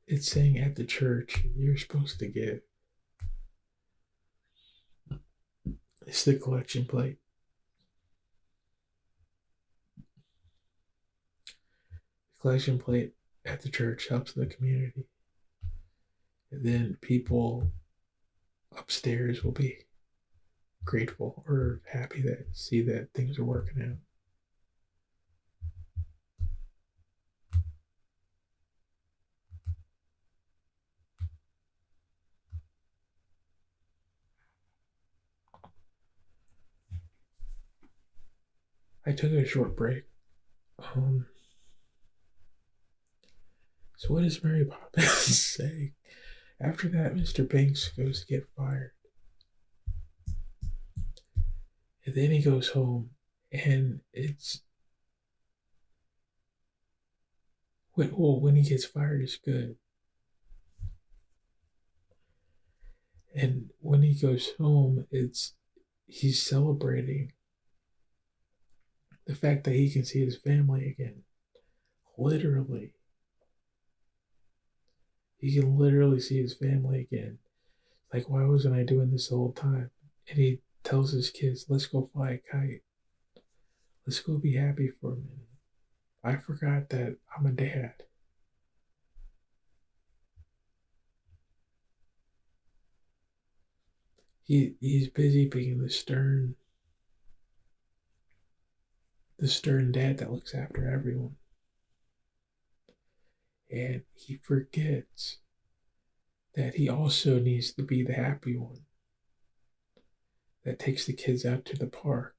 it's saying at the church, you're supposed to give. It's the collection plate. The collection plate at the church helps the community. And then people upstairs will be grateful or happy that see that things are working out. I took a short break. Um, so what does Mary Poppins say? After that, Mr. Banks goes to get fired. And then he goes home, and it's when he gets fired, it's good. And when he goes home, he's celebrating the fact that he can see his family again. Literally, he can literally see his family again. Like, why wasn't I doing this the whole time? And he tells his kids, "Let's go fly a kite. Let's go be happy for a minute. I forgot that I'm a dad." He's busy being the stern dad that looks after everyone. And he forgets that he also needs to be the happy one that takes the kids out to the park.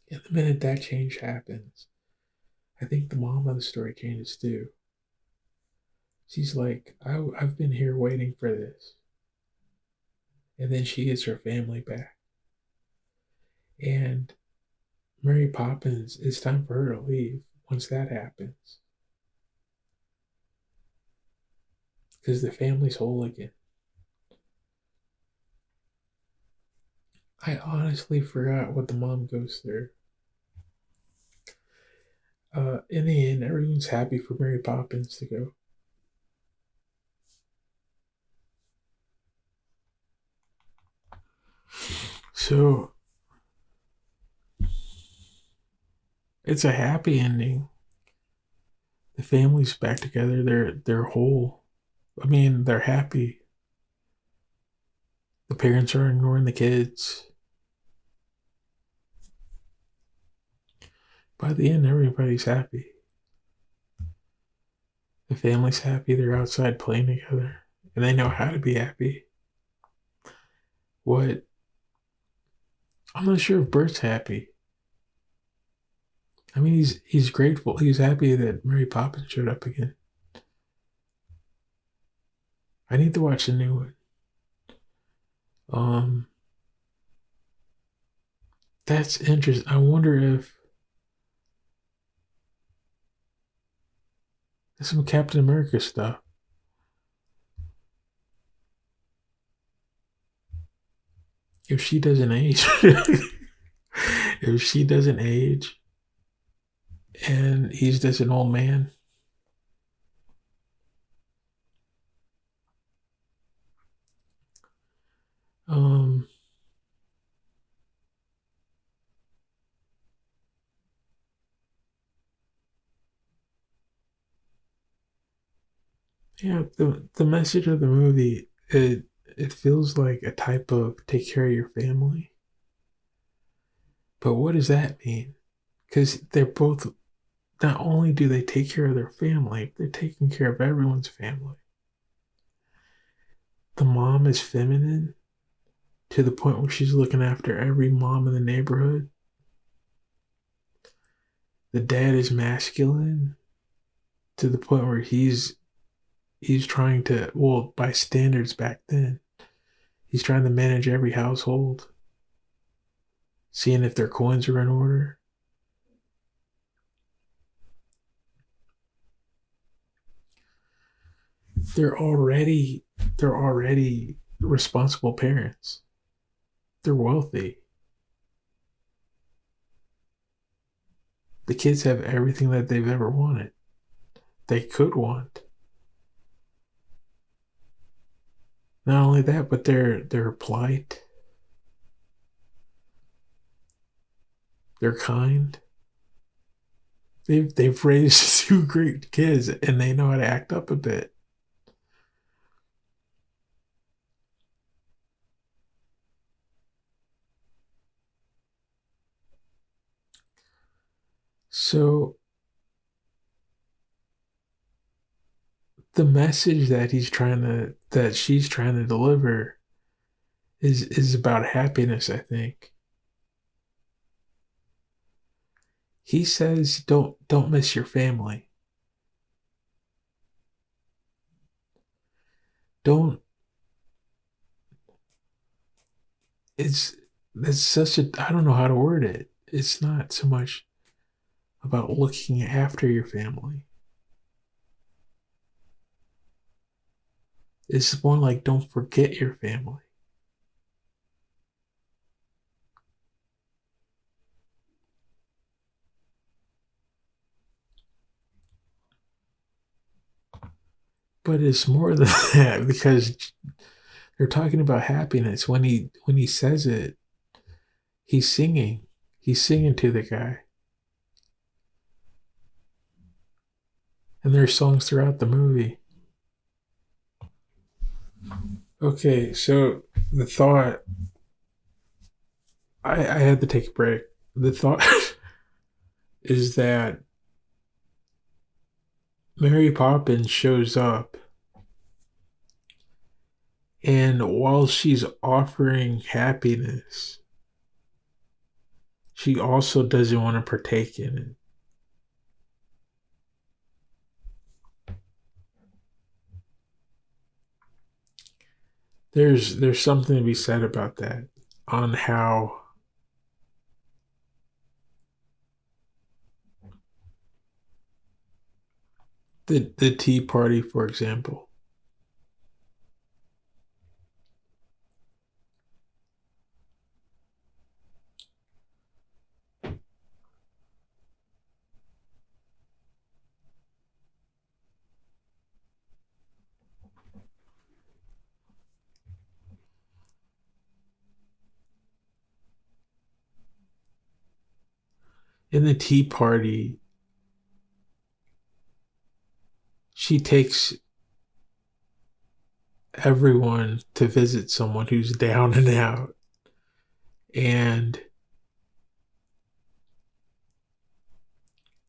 And the minute that change happens, I think the mom of the story changes too. She's like, I've been here waiting for this. And then she gets her family back. And Mary Poppins, it's time for her to leave once that happens. Because the family's whole again. I honestly forgot what the mom goes through. In the end, everyone's happy for Mary Poppins to go. So it's a happy ending. The family's back together. They're whole. I mean, they're happy. The parents are ignoring the kids. By the end, everybody's happy. The family's happy. They're outside playing together, and they know how to be happy. What? I'm not sure if Bert's happy. I mean, he's grateful. He's happy that Mary Poppins showed up again. I need to watch the new one. Um, that's interesting. I wonder if there's some Captain America stuff. If she doesn't age, if she doesn't age, and he's just an old man. Um, yeah, the message of the movie, it feels like a type of take care of your family, But what does that mean? Because they're both, not only do they take care of their family, they're taking care of everyone's family. The mom is feminine to the point where she's looking after every mom in the neighborhood. The dad is masculine to the point where he's trying to, well, by standards back then, he's trying to manage every household, seeing if their coins are in order. They're already they're already responsible parents. They're wealthy. The kids have everything that they've ever wanted. They could want. Not only that, but they're polite. They're kind. They've raised two great kids and they know how to act up a bit. So the message that she's trying to deliver is about happiness, I think. He says don't miss your family. Don't it's it's such a, I don't know how to word it. It's not so much about looking after your family. It's more like don't forget your family. But it's more than that because they're talking about happiness. When he says it, he's singing. He's singing to the guy. And there's songs throughout the movie. Okay, so the thought, I had to take a break. The thought is that Mary Poppins shows up, and while she's offering happiness, she also doesn't want to partake in it. There's something to be said about that, on how the Tea Party, for example, in the Tea Party, she takes everyone to visit someone who's down and out, and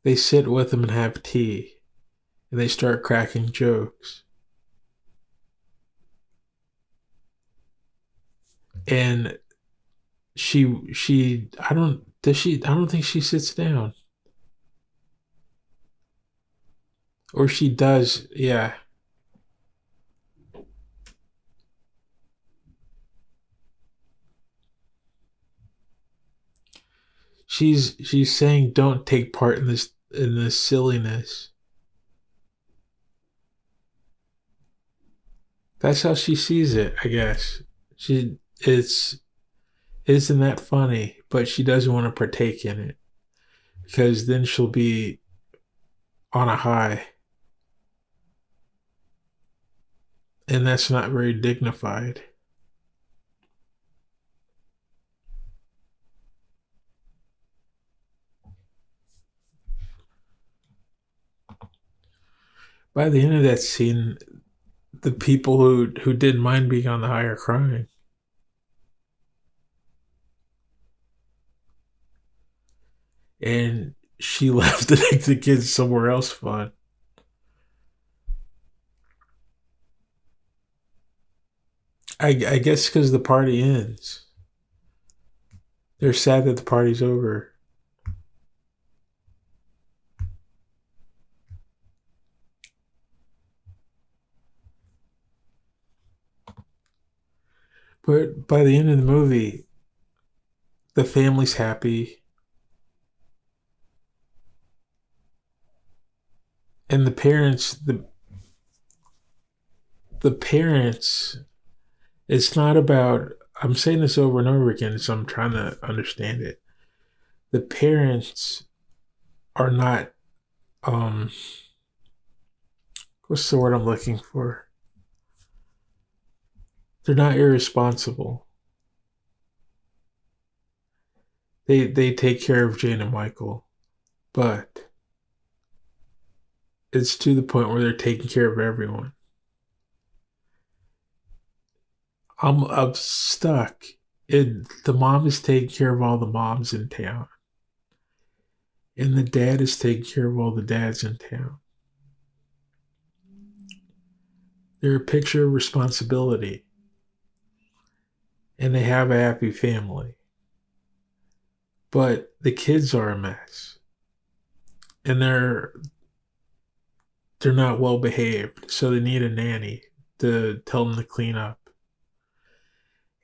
they sit with them and have tea, and they start cracking jokes. And she I don't does she I don't think she sits down. Or she does, yeah. She's saying don't take part in this silliness. That's how she sees it, I guess. She it's isn't that funny, but she doesn't want to partake in it because then she'll be on a high, and that's not very dignified. By the end of that scene, the people who didn't mind being on the high are crying. and she left to take the kids somewhere else fun. I guess because the party ends. They're sad that the party's over. But by the end of the movie, the family's happy, and the parents. It's not about. I'm saying this over and over again, so I'm trying to understand it. The parents are not. Um, what's the word I'm looking for? They're not irresponsible. They take care of Jane and Michael, but it's to the point where they're taking care of everyone. I'm stuck. The mom is taking care of all the moms in town, and the dad is taking care of all the dads in town. They're a picture of responsibility, and they have a happy family. But the kids are a mess, and they're not well behaved, so they need a nanny to tell them to clean up.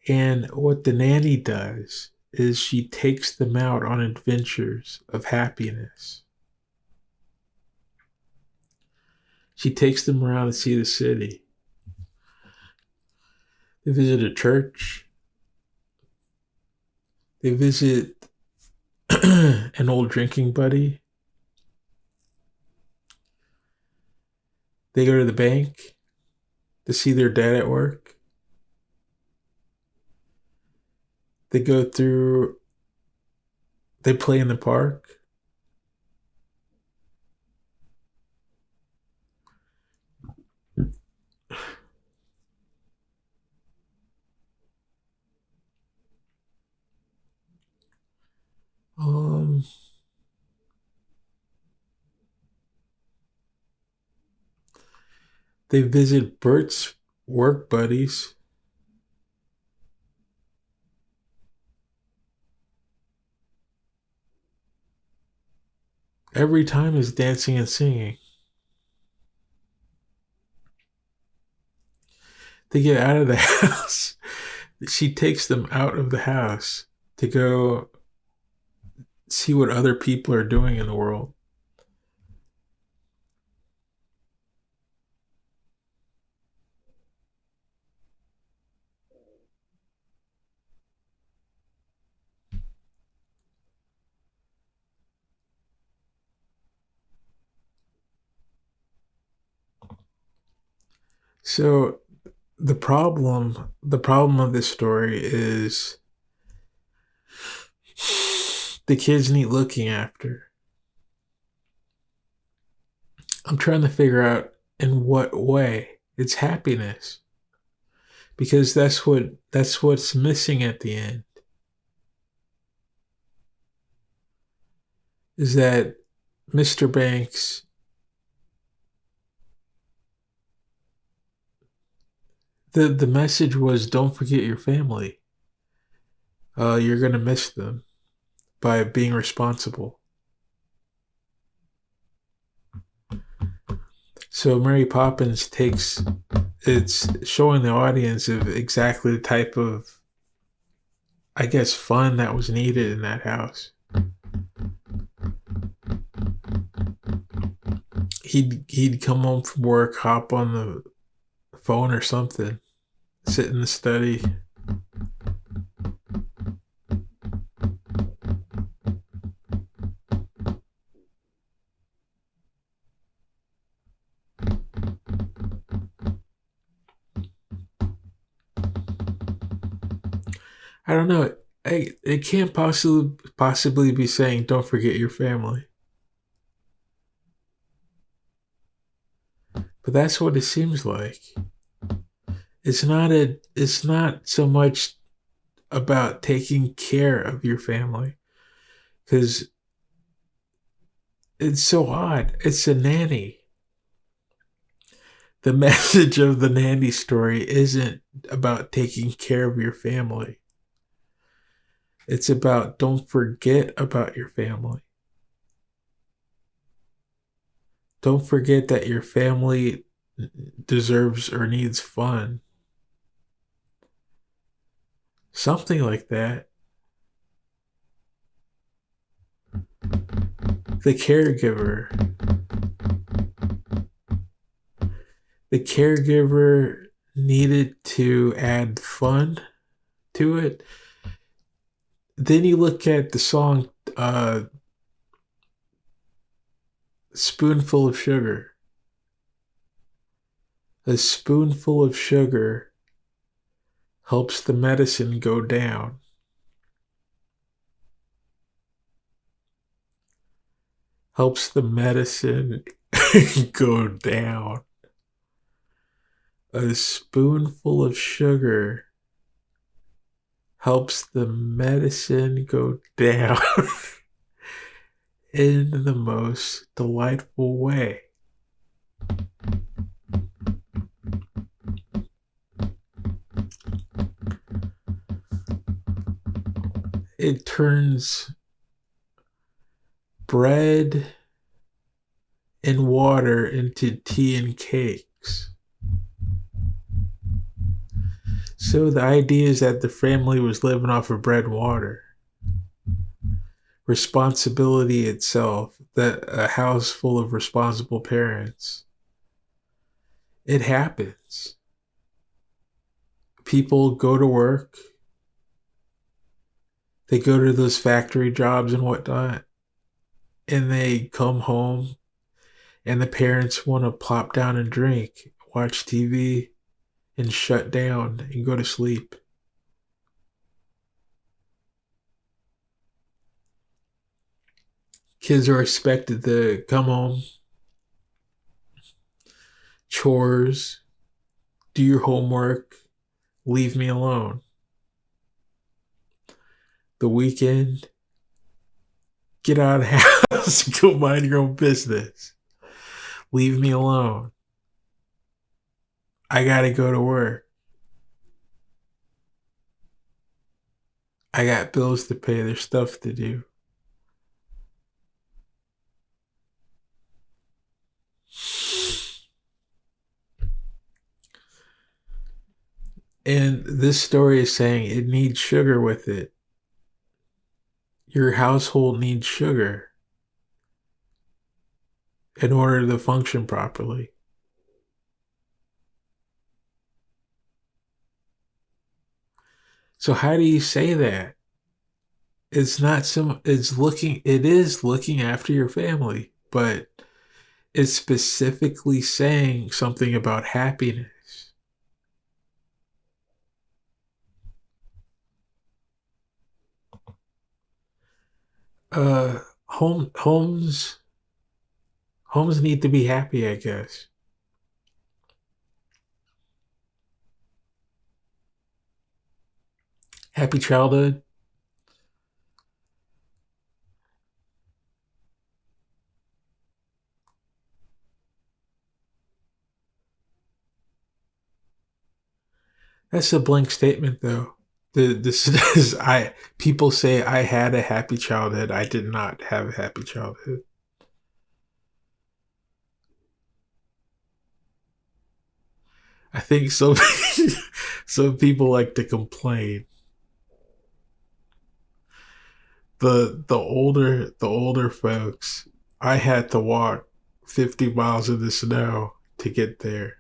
And what the nanny does is she takes them out on adventures of happiness. She takes them around to see the city. They visit a church. They visit an old drinking buddy. They go to the bank to see their dad at work. They play in the park. Um, they visit Bert's work buddies. Every time is dancing and singing. They get out of the house. She takes them out of the house to go see what other people are doing in the world. So the problem of this story is the kids need looking after. I'm trying to figure out in what way it's happiness, because that's what's missing at the end, is that Mr. Banks, the message was, don't forget your family. You're gonna miss them by being responsible. So Mary Poppins takes it's showing the audience of exactly the type of, I guess, fun that was needed in that house. He'd come home from work, hop on the phone or something, sit in the study. I don't know. It can't possibly be saying don't forget your family. But that's what it seems like. It's not so much about taking care of your family, because It's so odd. It's a nanny. The message of the nanny story isn't about taking care of your family. It's about don't forget about your family. Don't forget that your family deserves or needs fun. Something like that. The caregiver. The caregiver needed to add fun to it. Then you look at the song Spoonful of Sugar. A spoonful of sugar helps the medicine go down. Helps the medicine go down. A spoonful of sugar helps the medicine go down in the most delightful way. It turns bread and water into tea and cakes. So the idea is that the family was living off of bread and water. Responsibility itself, that a house full of responsible parents. It happens. People go to work. They go to those factory jobs and whatnot. And they come home and the parents want to plop down and drink, watch TV, and shut down and go to sleep. Kids are expected to come home, chores, do your homework, leave me alone. The weekend, get out of the house, go mind your own business. Leave me alone. I gotta go to work. I got bills to pay, there's stuff to do. And this story is saying it needs sugar with it. Your household needs sugar in order to function properly. So how do you say that? It is looking after your family, but it's specifically saying something about happiness. Uh home homes homes need to be happy, I guess. Happy childhood. That's a blank statement though. This is I people say I had a happy childhood. I did not have a happy childhood. I think so. Some people like to complain. The older folks, I had to walk 50 miles in the snow to get there.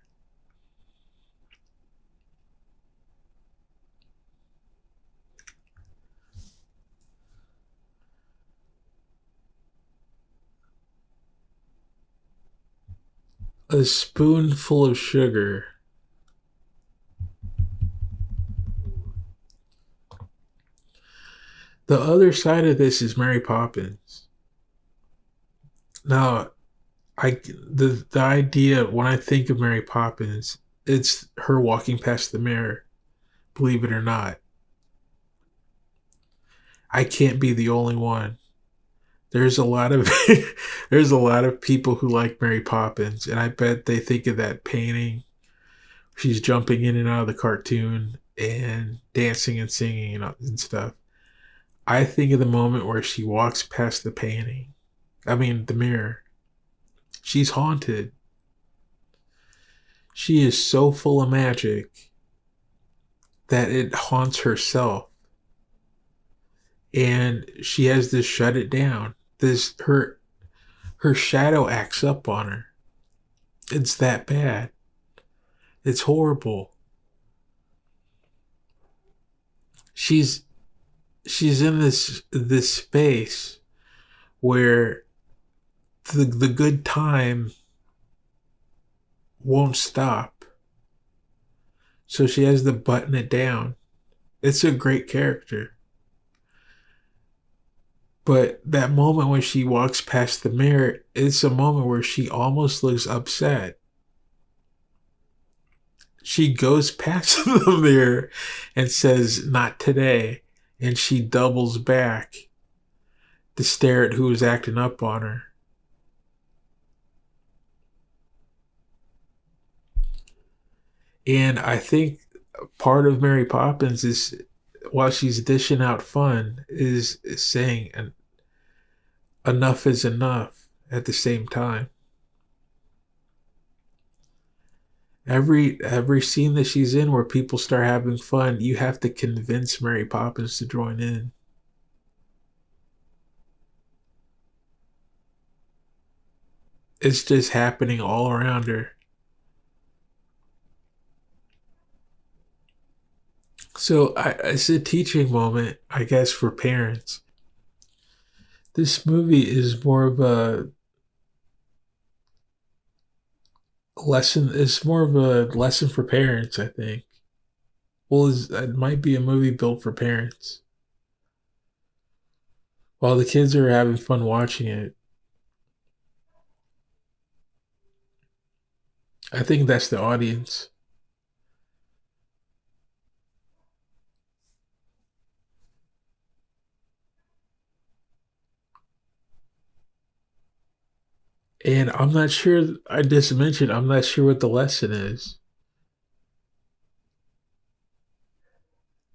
A spoonful of sugar. The other side of this is Mary Poppins. Now, the idea when I think of Mary Poppins, it's her walking past the mirror. Believe it or not, I can't be the only one. There's a lot of there's a lot of people who like Mary Poppins, and I bet they think of that painting. She's jumping in and out of the cartoon and dancing and singing and stuff. I think of the moment where she walks past the painting. I mean, the mirror. She's haunted. She is so full of magic that it haunts herself. And she has to shut it down. This her shadow acts up on her. It's that bad. It's horrible. She's she's in this space where the good time won't stop. So she has to button it down. It's a great character. But that moment when she walks past the mirror, it's a moment where she almost looks upset. She goes past the mirror and says, "Not today." And she doubles back to stare at who is acting up on her. And I think part of Mary Poppins is, while she's dishing out fun, is saying enough is enough at the same time. Every scene that she's in where people start having fun, you have to convince Mary Poppins to join in. It's just happening all around her. So it's a teaching moment, I guess, for parents. This movie is more of a lesson. It's more of a lesson for parents, I think. Well, it might be a movie built for parents. While the kids are having fun watching it, I think that's the audience. And I'm not sure. I just mentioned I'm not sure what the lesson is.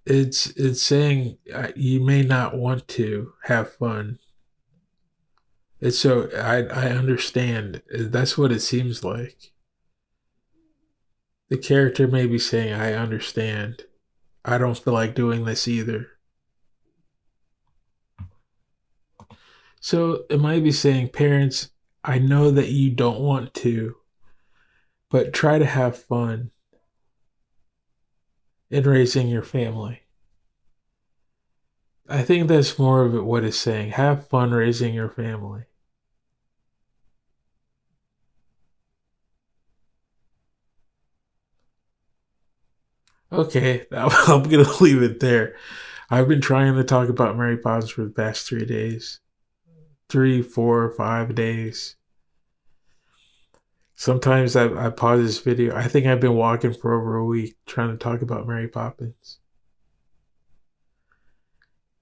It's saying you may not want to have fun. It's so I understand. That's what it seems like. The character may be saying, "I understand. I don't feel like doing this either." So it might be saying, "Parents, I know that you don't want to, but try to have fun in raising your family." I think that's more of it what it's saying. Have fun raising your family. Okay, I'm gonna leave it there. I've been trying to talk about Mary Poppins for the past 3 days. 3, 4, 5 days. Sometimes I pause this video. I think I've been walking for over a week trying to talk about Mary Poppins.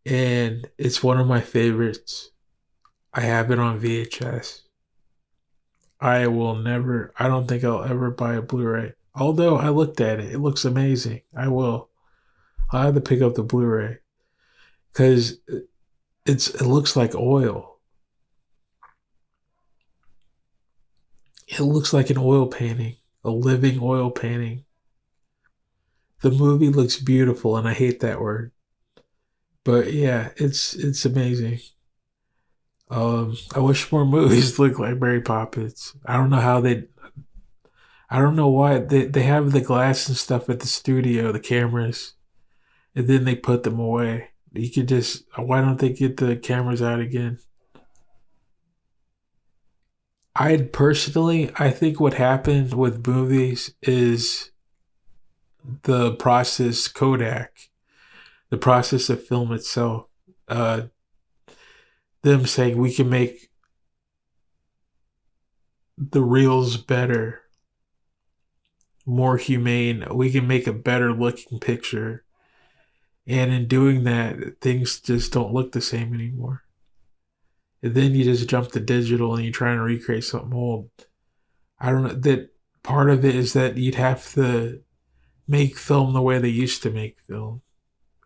And it's one of my favorites. I have it on VHS. I don't think I'll ever buy a Blu ray. Although I looked at it, it looks amazing. I will. I'll have to pick up the Blu ray because it looks like oil. It looks like an oil painting, a living oil painting. The movie looks beautiful, and I hate that word. But yeah, it's amazing. I wish more movies looked like Mary Poppins. I don't know why they have the glass and stuff at the studio, the cameras, and then they put them away. You could just why don't they get the cameras out again? I think what happened with movies is the process Kodak, the process of film itself. Uh, them saying we can make the reels better, more humane. We can make a better looking picture. And in doing that, things just don't look the same anymore. And then you just jump to digital and you try and recreate something old. I don't know. That part of it is that you'd have to make film the way they used to make film.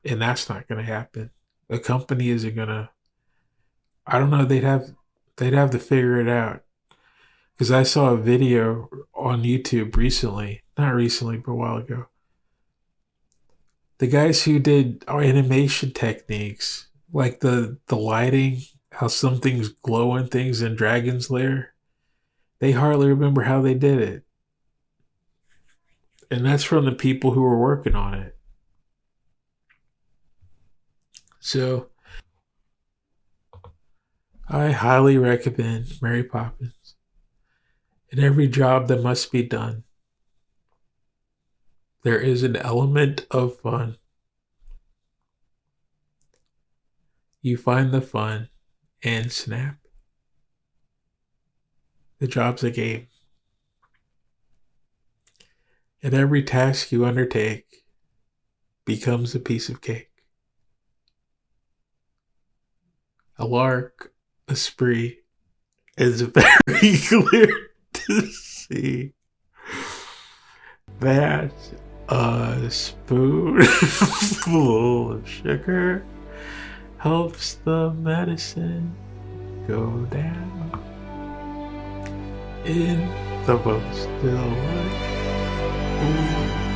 And that's not going to happen. A company isn't going to, I don't know, they'd have to figure it out. Because I saw a video on YouTube recently, not recently, but a while ago. The guys who did our animation techniques, like the lighting, how some things glow and things in Dragon's Lair, they hardly remember how they did it. And that's from the people who were working on it. So I highly recommend Mary Poppins. In every job that must be done, there is an element of fun. You find the fun and snap. The job's a game. And every task you undertake becomes a piece of cake. A lark, a spree, is very clear to see that a spoonful of sugar helps the medicine go down in the most still light. Ooh.